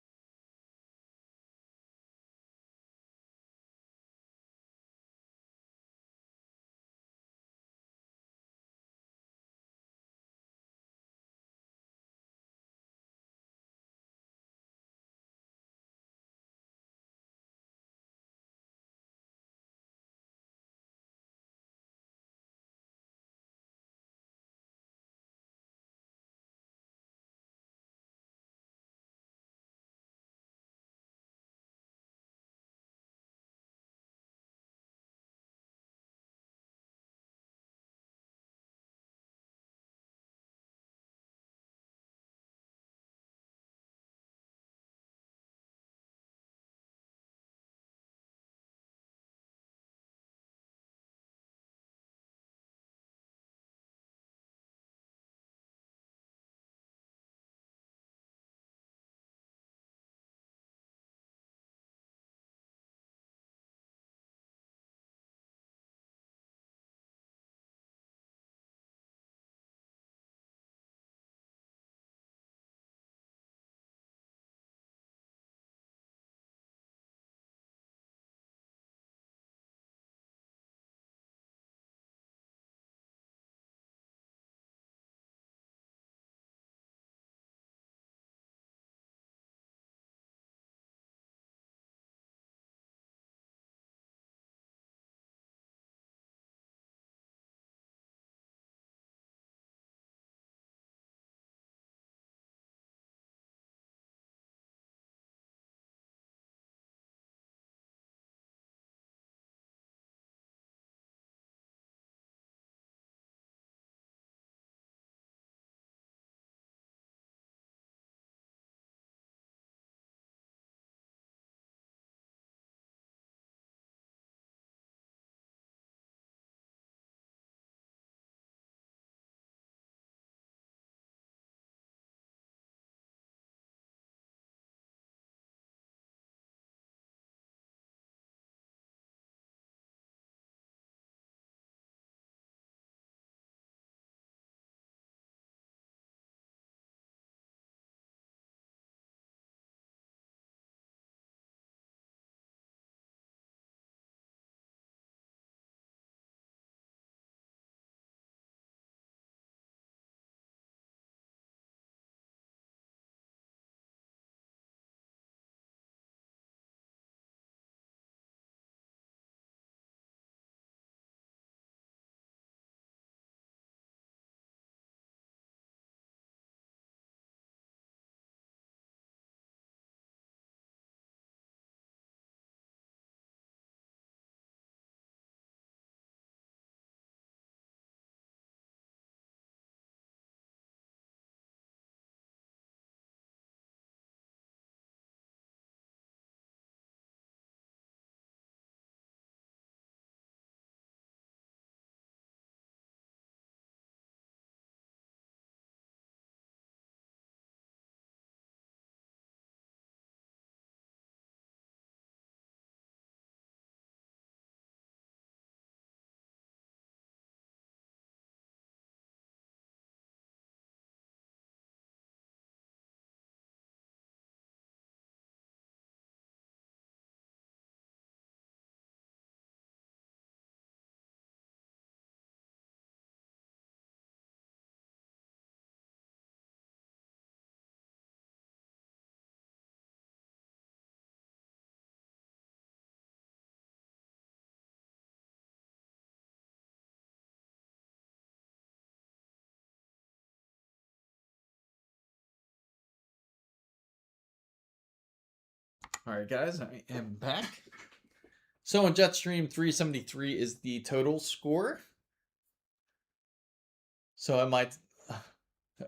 All right, guys, I am back. So in Jetstream 373 is the total score. So I might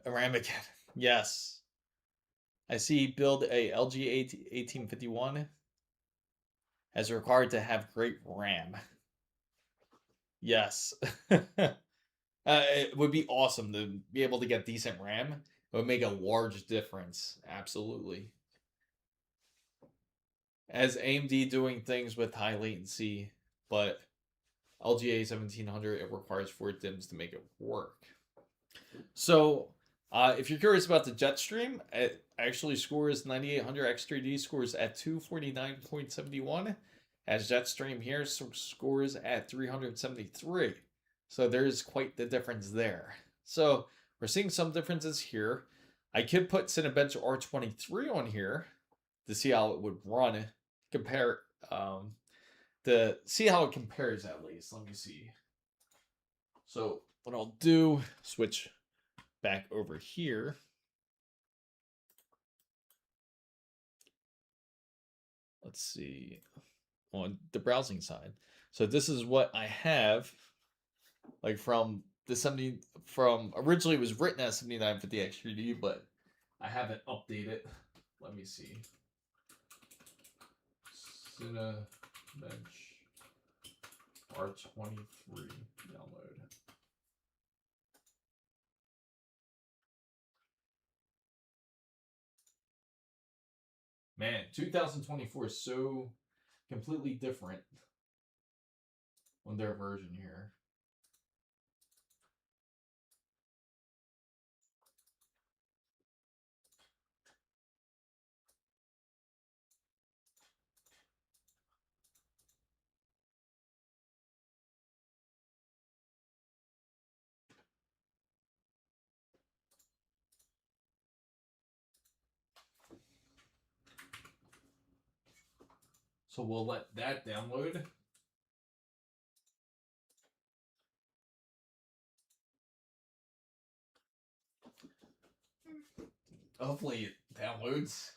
RAM again. Yes. I see build a LG 1851 as required to have great RAM. Yes. It would be awesome to be able to get decent RAM. It would make a large difference. Absolutely. As AMD doing things with high latency, but LGA 1700, it requires 4 DIMMs to make it work. So, if you're curious about the Jetstream, it actually scores 9800 X3D scores at 249.71, as Jetstream here scores at 373. So there's quite the difference there. So we're seeing some differences here. I could put Cinebench R23 on here to see how it would run, compare, to see how it compares at least. Let me see. So what I'll do, switch back over here. Let's see, on the browsing side. So this is what I have, like from the 70, from originally it was written as 7950 X3D, but I haven't updated. Let me see. Cinebench R23 download. Man, 2024 is so completely different on their version here. So we'll let that download. Hopefully it downloads.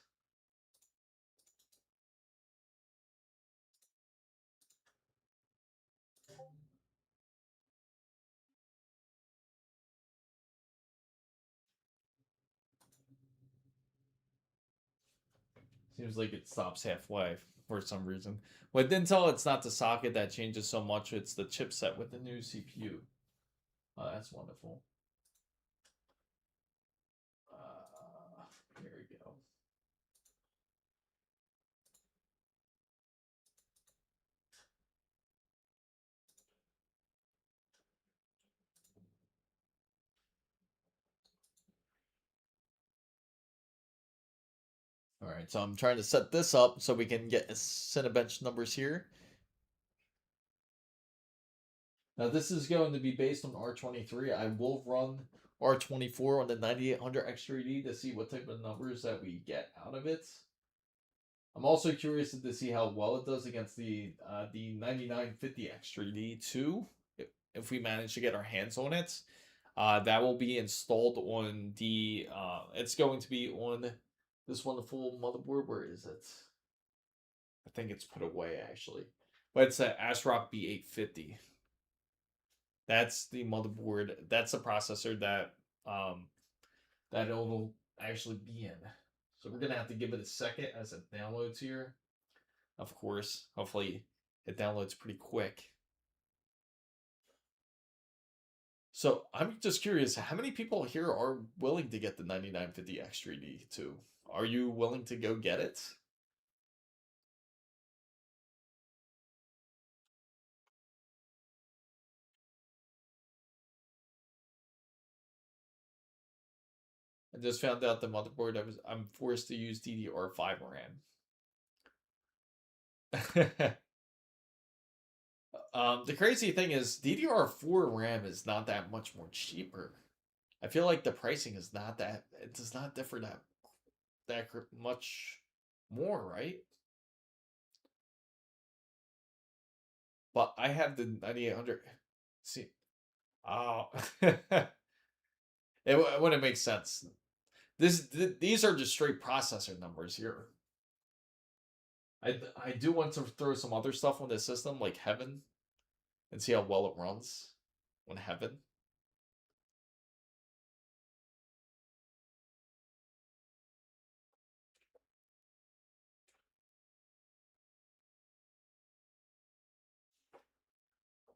Seems like it stops halfway for some reason. With Intel, it's not the socket that changes so much, it's the chipset with the new CPU. Oh, that's wonderful. Here we go. All right, so I'm trying to set this up so we can get Cinebench numbers here. Now this is going to be based on R23. I will run R24 on the 9800 X3D to see what type of numbers that we get out of it. I'm also curious to see how well it does against the 9950 X3D too, if we manage to get our hands on it. That will be installed on the, it's going to be on this wonderful motherboard. Where is it? I think it's put away actually. But it's an ASRock B850. That's the motherboard. That's the processor that that it'll actually be in. So we're gonna have to give it a second as it downloads here. Of course, hopefully it downloads pretty quick. So I'm just curious, how many people here are willing to get the 9950 X3D too? Are you willing to go get it? I just found out the motherboard I'm forced to use DDR5 RAM. The crazy thing is DDR4 RAM is not that much more cheaper. I feel like the pricing is not that, it does not differ that much more, right? But I have the 9800. See, oh, it wouldn't make sense. These are just straight processor numbers here. I do want to throw some other stuff on this system, like Heaven, and see how well it runs on Heaven.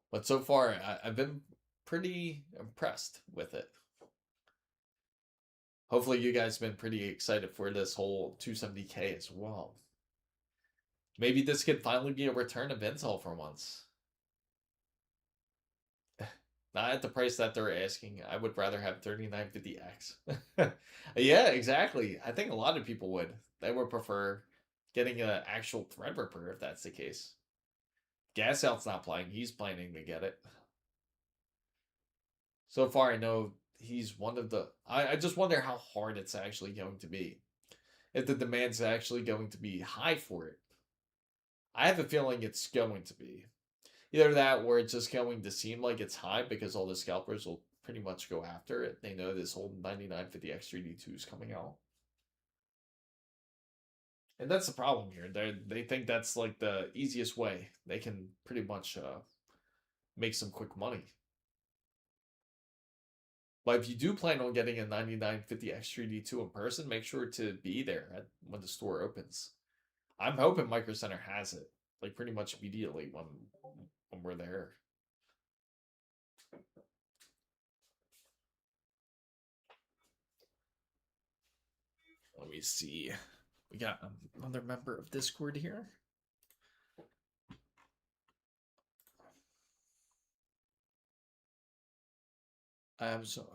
But so far, I've been pretty impressed with it. Hopefully, you guys have been pretty excited for this whole 270K as well. Maybe this could finally be a return of Intel for once. Not at the price that they're asking. I would rather have 3950X. Yeah, exactly. I think a lot of people would. They would prefer getting an actual Threadripper if that's the case. Gas Out's not playing. He's planning to get it. So far, I know he's one of the. I just wonder how hard it's actually going to be. If the demand's actually going to be high for it. I have a feeling it's going to be. Either that or it's just going to seem like it's high because all the scalpers will pretty much go after it. They know this whole 9950X3D2 is coming out. And that's the problem here. They think that's like the easiest way. They can pretty much make some quick money. But if you do plan on getting a 9950X3D2 in person, make sure to be there when the store opens. I'm hoping Micro Center has it like pretty much immediately when we're there. Let me see. We got another member of Discord here. I'm so.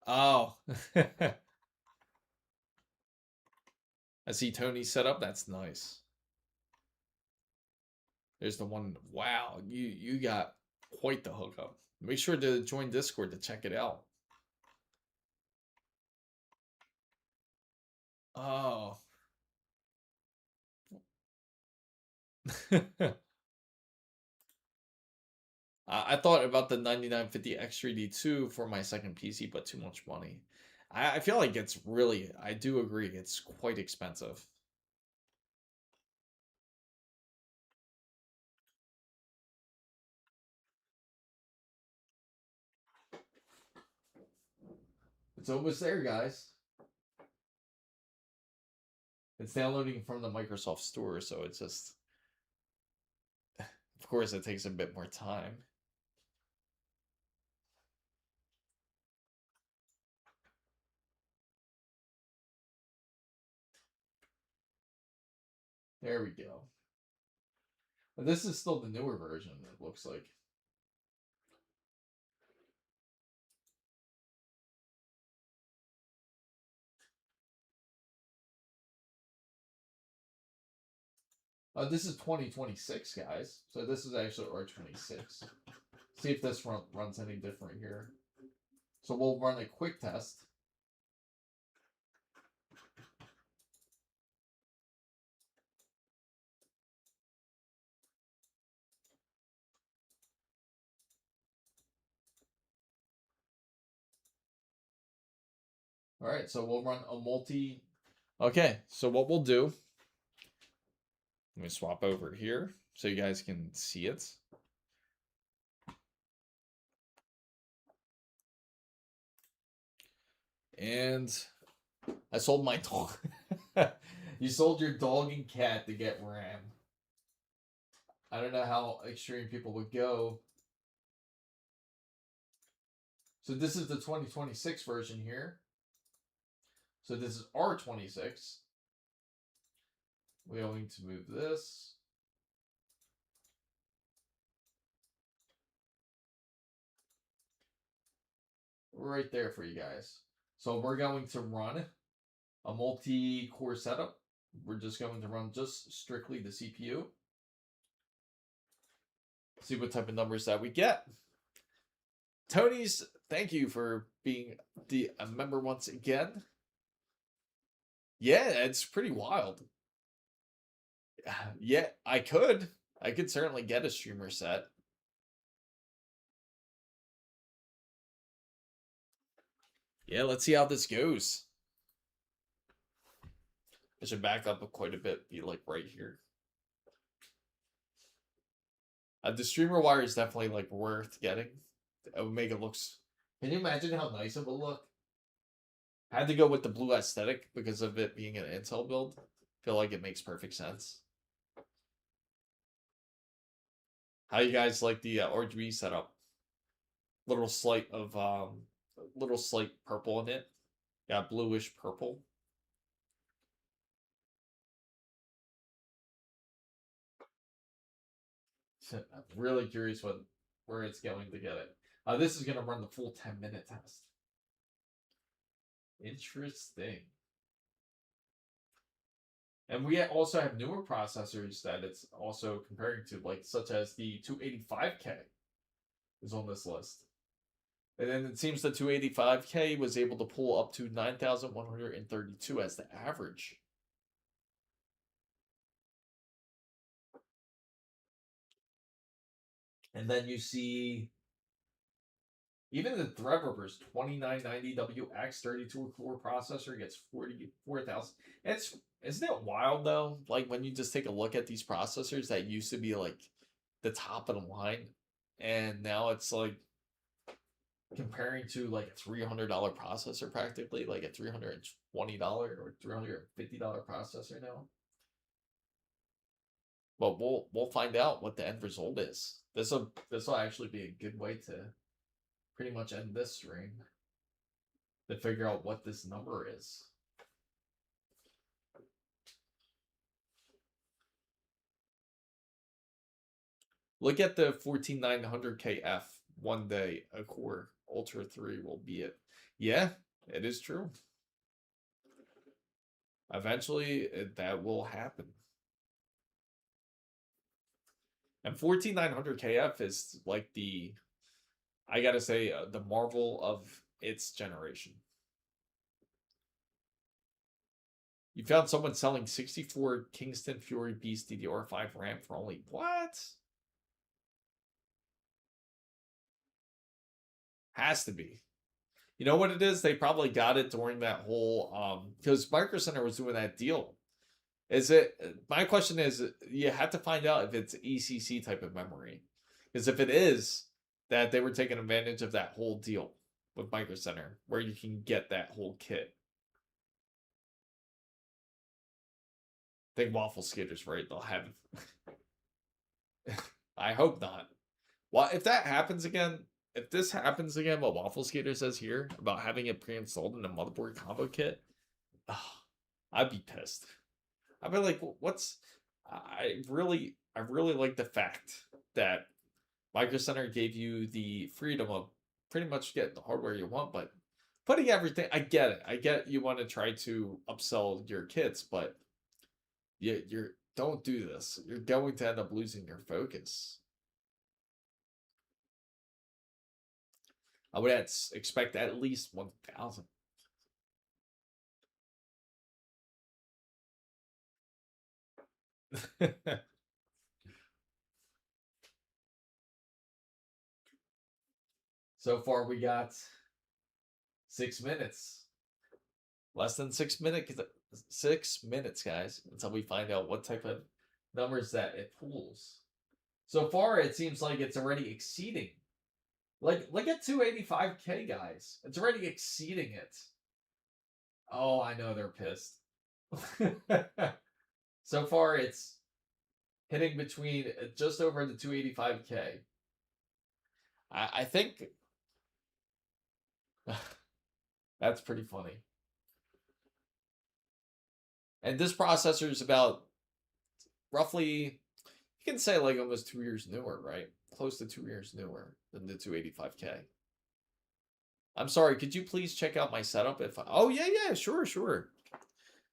Oh. I see Tony set up. That's nice. There's the one. Wow, you got quite the hookup. Make sure to join Discord to check it out. Oh. I thought about the 9950 X3D2 for my second PC, but too much money. I feel like it's really, I do agree, it's quite expensive. It's almost there, guys. It's downloading from the Microsoft Store, so it's just, of course, it takes a bit more time. There we go. But this is still the newer version, it looks like. This is 2026, guys. So this is actually R26. See if this runs any different here. So we'll run a quick test. All right, so we'll run a multi. Okay, so what we'll do, let me swap over here so you guys can see it. And I sold my dog. You sold your dog and cat to get RAM. I don't know how extreme people would go. So this is the 2026 version here. So this is R26. We're going to move this. Right there for you guys. So we're going to run a multi-core setup. We're just going to run just strictly the CPU. See what type of numbers that we get. Tony's, thank you for being a member once again. Yeah, it's pretty wild. Yeah, I could certainly get a streamer set. Yeah, let's see how this goes. It should back up quite a bit, be like right here. The streamer wire is definitely like worth getting. It would make it look. Can you imagine how nice it would look? I had to go with the blue aesthetic because of it being an Intel build. I feel like it makes perfect sense. How you guys like the RGB setup? Little slight purple in it. Yeah, bluish purple. I'm really curious where it's going to get it. This is going to run the full 10-minute test. Interesting. And we also have newer processors that it's also comparing to, like such as the 285K is on this list. And then it seems the 285K was able to pull up to 9,132 as the average. And then you see even the Threadripper's 2990WX 32-core processor gets 44,000. Isn't it wild though? Like when you just take a look at these processors that used to be like the top of the line, and now it's like comparing to like a $300 processor practically, like a $320 or $350 processor now. But we'll find out what the end result is. This will actually be a good way to pretty much end this stream to figure out what this number is. Look at the 14900KF. One day a core Ultra 3 will be it. Yeah, it is true. Eventually, that will happen. And 14900KF is like the, I gotta say, the marvel of its generation. You found someone selling 64 Kingston Fury Beast DDR5 RAM for only what? Has to be. You know what it is? They probably got it during that whole because Micro Center was doing that deal. Is it? My question is, you have to find out if it's ECC type of memory, because if it is, that they were taking advantage of that whole deal with Micro Center, where you can get that whole kit. I think Waffle Skater's right. They'll have. I hope not. Well, if that happens again, if this happens again, what Waffle Skater says here about having it pre-installed in a motherboard combo kit, I'd be pissed. I'd be like, what's? I really like the fact that Micro Center gave you the freedom of pretty much getting the hardware you want, but putting everything. I get it. I get you want to try to upsell your kits, but you're don't do this. You're going to end up losing your focus. I would expect at least 1,000. So far, we got 6 minutes. Less than 6 minutes. 6 minutes, guys, until we find out what type of numbers that it pulls. So far, it seems like it's already exceeding. Like, look at 285K, guys. It's already exceeding it. Oh, I know they're pissed. So far, it's hitting between just over the 285K. I think that's pretty funny. And this processor is about roughly, you can say like almost 2 years newer, right? Close to 2 years newer than the 285K. I'm sorry, could you please check out my setup? Oh, yeah, sure.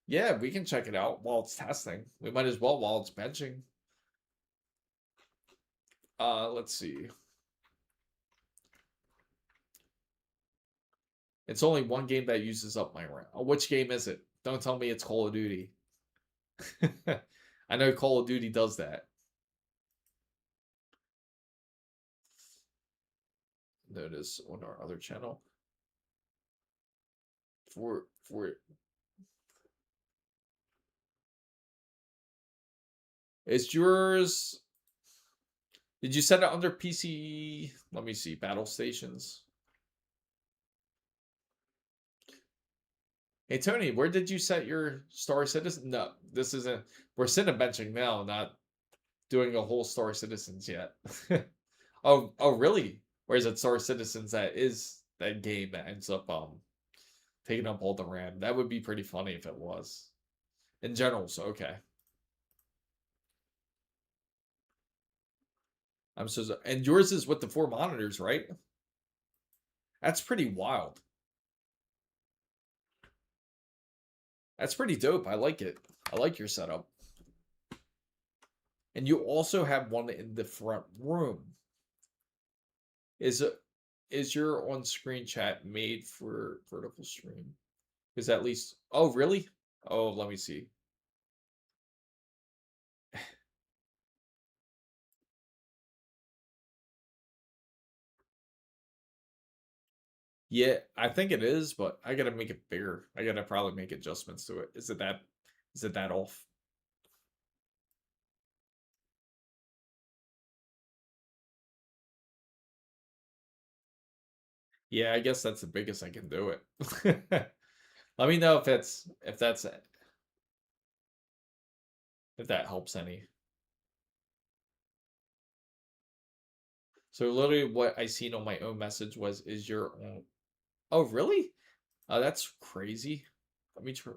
Yeah, we can check it out while it's testing. We might as well while it's benching. Let's see. It's only one game that uses up my RAM. Oh, which game is it? Don't tell me it's Call of Duty. I know Call of Duty does that. Notice on our other channel. For Is yours... Did you set it under PC? Let me see. Battle stations. Hey, Tony, where did you set your Star Citizen? No, this isn't... We're Cinebenching now, not doing a whole Star Citizens yet. Oh, really? Or is it Star Citizens that is that game that ends up taking up all the RAM? That would be pretty funny if it was. In general, so okay. I'm so and yours is with the 4 monitors, right? That's pretty wild. That's pretty dope. I like it. I like your setup. And you also have one in the front room. Is your on-screen chat made for vertical stream? Is at least... Oh, really? Oh, let me see. Yeah, I think it is, but I gotta make it bigger. I gotta probably make adjustments to it. Is it that off? Yeah, I guess that's the biggest I can do it. Let me know if that helps any. So literally what I seen on my own message was, is your own... Oh, really? Oh, that's crazy. Let me try.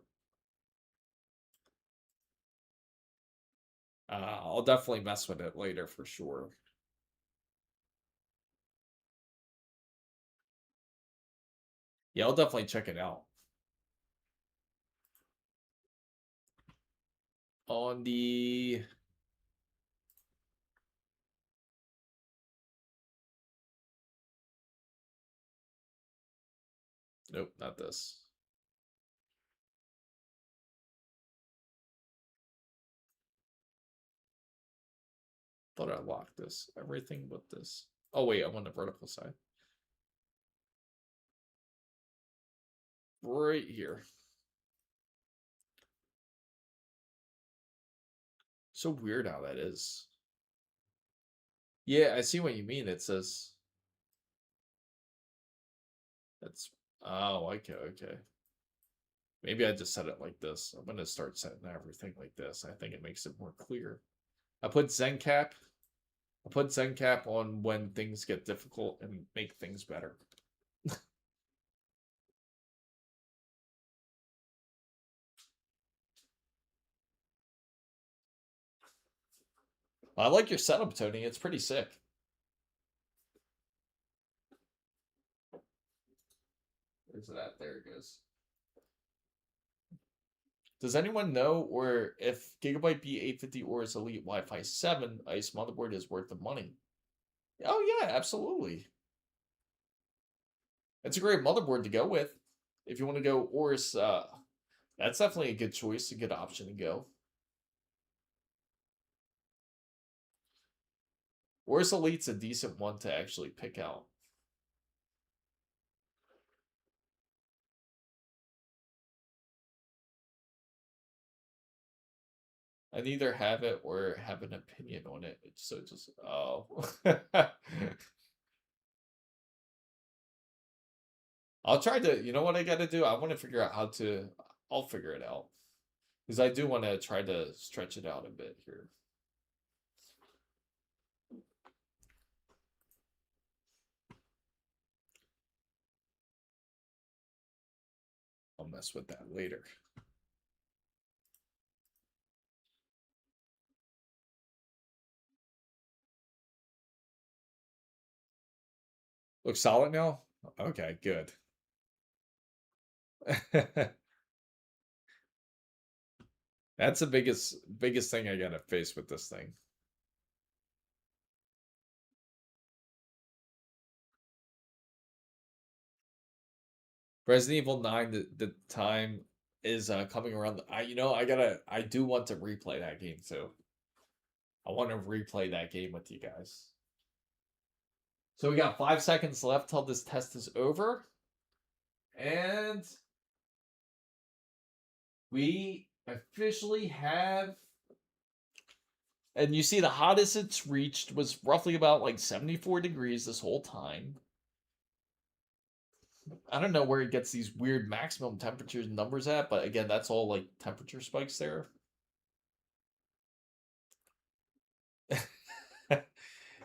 I'll definitely mess with it later for sure. Yeah, I'll definitely check it out. On the... Nope, not this. Thought I locked this. Everything but this. Oh, wait, I'm on the vertical side. Right here. So weird how that is. Yeah, I see what you mean. It says... That's... Oh, okay. Maybe I just set it like this. I'm going to start setting everything like this. I think it makes it more clear. I put ZenCap. I put ZenCap on when things get difficult and make things better. I like your setup, Tony. It's pretty sick. Where's it at? There it goes. Does anyone know or if Gigabyte B850 or its Elite Wi-Fi 7 ICE motherboard is worth the money? Oh yeah, absolutely. It's a great motherboard to go with. If you want to go Oris, that's definitely a good choice, a good option to go. Oris Elite's a decent one to actually pick out. I neither have it or have an opinion on it. So just, oh. I'll try to, you know what I got to do? I want to figure out how to, I'll figure it out. Because I do want to try to stretch it out a bit here. I'll mess with that later. Looks solid now? Okay, good. That's the biggest thing I gotta face with this thing. Resident Evil 9, the time is coming around. I do want to replay that game too. I want to replay that game with you guys. So we got 5 seconds left till this test is over. And we officially have And you see the hottest it's reached was roughly about like 74 degrees this whole time. I don't know where it gets these weird maximum temperatures numbers at, but again, that's all like temperature spikes there.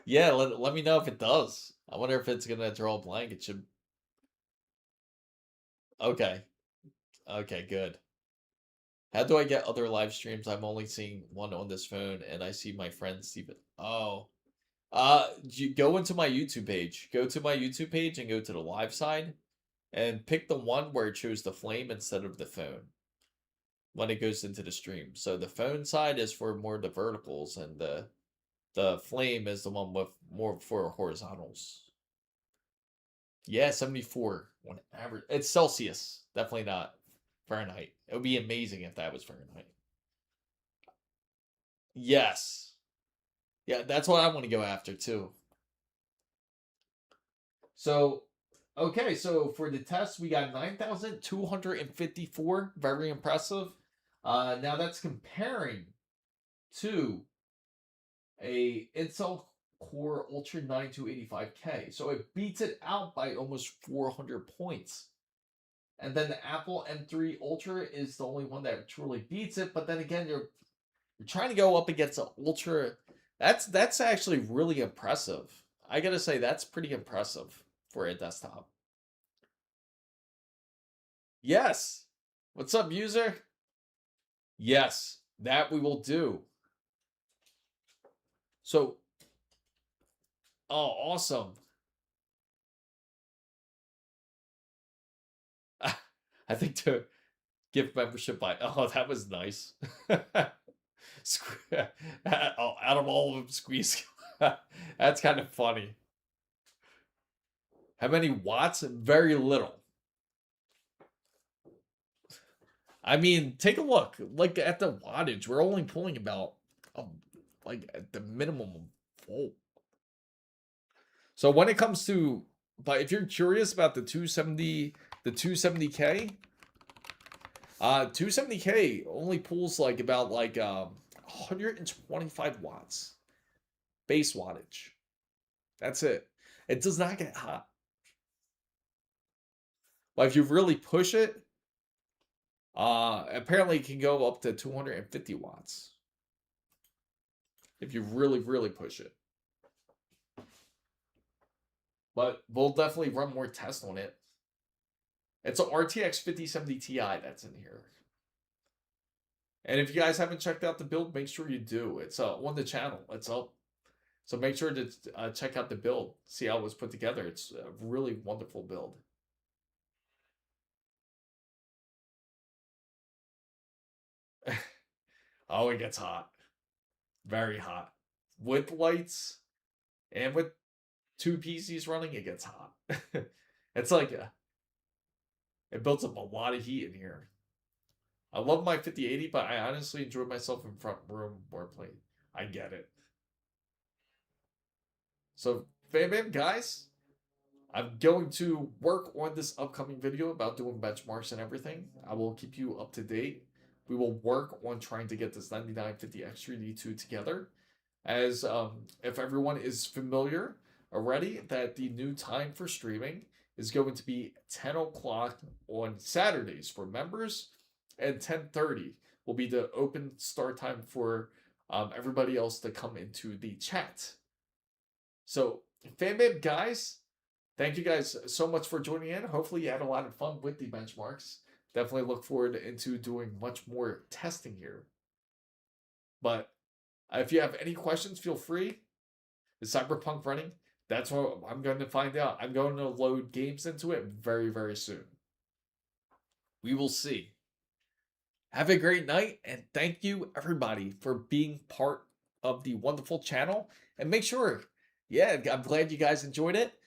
Yeah, let me know if it does. I wonder if it's gonna draw a blank. It should. Okay. Okay, good. How do I get other live streams? I'm only seeing one on this phone, and I see my friend Steven. Oh. You go into my YouTube page. Go to my YouTube page and go to the live side, and pick the one where it shows the flame instead of the phone when it goes into the stream. So the phone side is for more the verticals, and the flame is the one with more for horizontals. Yeah, 74 on average. It's Celsius, definitely not Fahrenheit. It would be amazing if that was Fahrenheit. Yes. Yeah, that's what I want to go after too. So, okay, so for the test, we got 9,254. Very impressive. Now that's comparing to a Intel Core Ultra 9285K. So it beats it out by almost 400 points. And then the Apple M3 Ultra is the only one that truly beats it. But then again, you're trying to go up against an Ultra. That's actually really impressive. I gotta say, that's pretty impressive for a desktop. Yes. What's up, user? Yes, that we will do. So, oh, awesome. I think to give membership by, oh, that was nice. Out of all of them, squeeze. That's kind of funny. How many watts? Very little. I mean, take a look. Like at the wattage, we're only pulling about like at the minimum volt. So when it comes to, but if you're curious about the 270, the 270K, 270K only pulls like about like 125 watts base wattage. That's it. It does not get hot. But if you really push it, apparently it can go up to 250 watts. If you really, really push it. But we'll definitely run more tests on it. It's an RTX 5070 Ti that's in here. And if you guys haven't checked out the build, make sure you do. It's on the channel. It's up. So make sure to check out the build. See how it was put together. It's a really wonderful build. Oh, it gets hot. Very hot. With lights and with two PCs running, it gets hot. It's like it builds up a lot of heat in here. I love my 5080, but I honestly enjoy myself in front room more playing. I get it. So, fam guys, I'm going to work on this upcoming video about doing benchmarks and everything. I will keep you up to date. We will work on trying to get this 9950 Extra D2 together. As if everyone is familiar already, that the new time for streaming is going to be 10 o'clock on Saturdays for members, and 10:30 will be the open start time for everybody else to come into the chat. So, fanbab guys, thank you guys so much for joining in. Hopefully you had a lot of fun with the benchmarks. Definitely look forward into doing much more testing here. But if you have any questions, feel free. Is Cyberpunk running? That's what I'm going to find out. I'm going to load games into it very, very soon. We will see. Have a great night, and thank you, everybody, for being part of the wonderful channel. And make sure, yeah, I'm glad you guys enjoyed it.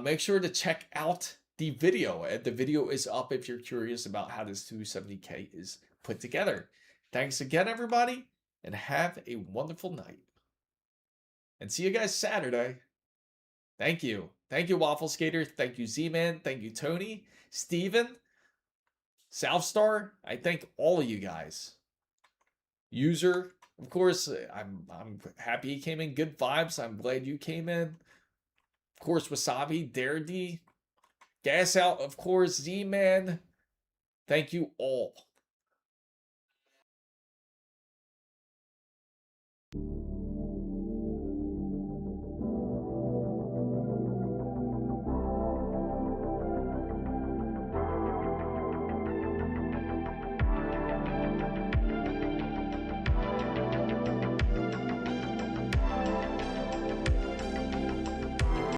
Make sure to check out the video. And the video is up if you're curious about how this 270K is put together. Thanks again, everybody, and have a wonderful night. And see you guys Saturday. Thank you. Thank you, Waffle Skater. Thank you, Z-Man. Thank you, Tony, Steven, Southstar. I thank all of you guys. User, Of course, I'm happy he came in. Good vibes. I'm glad you came in. Of course, Wasabi, Dare D, Gas Out, of course, Z-Man. Thank you all.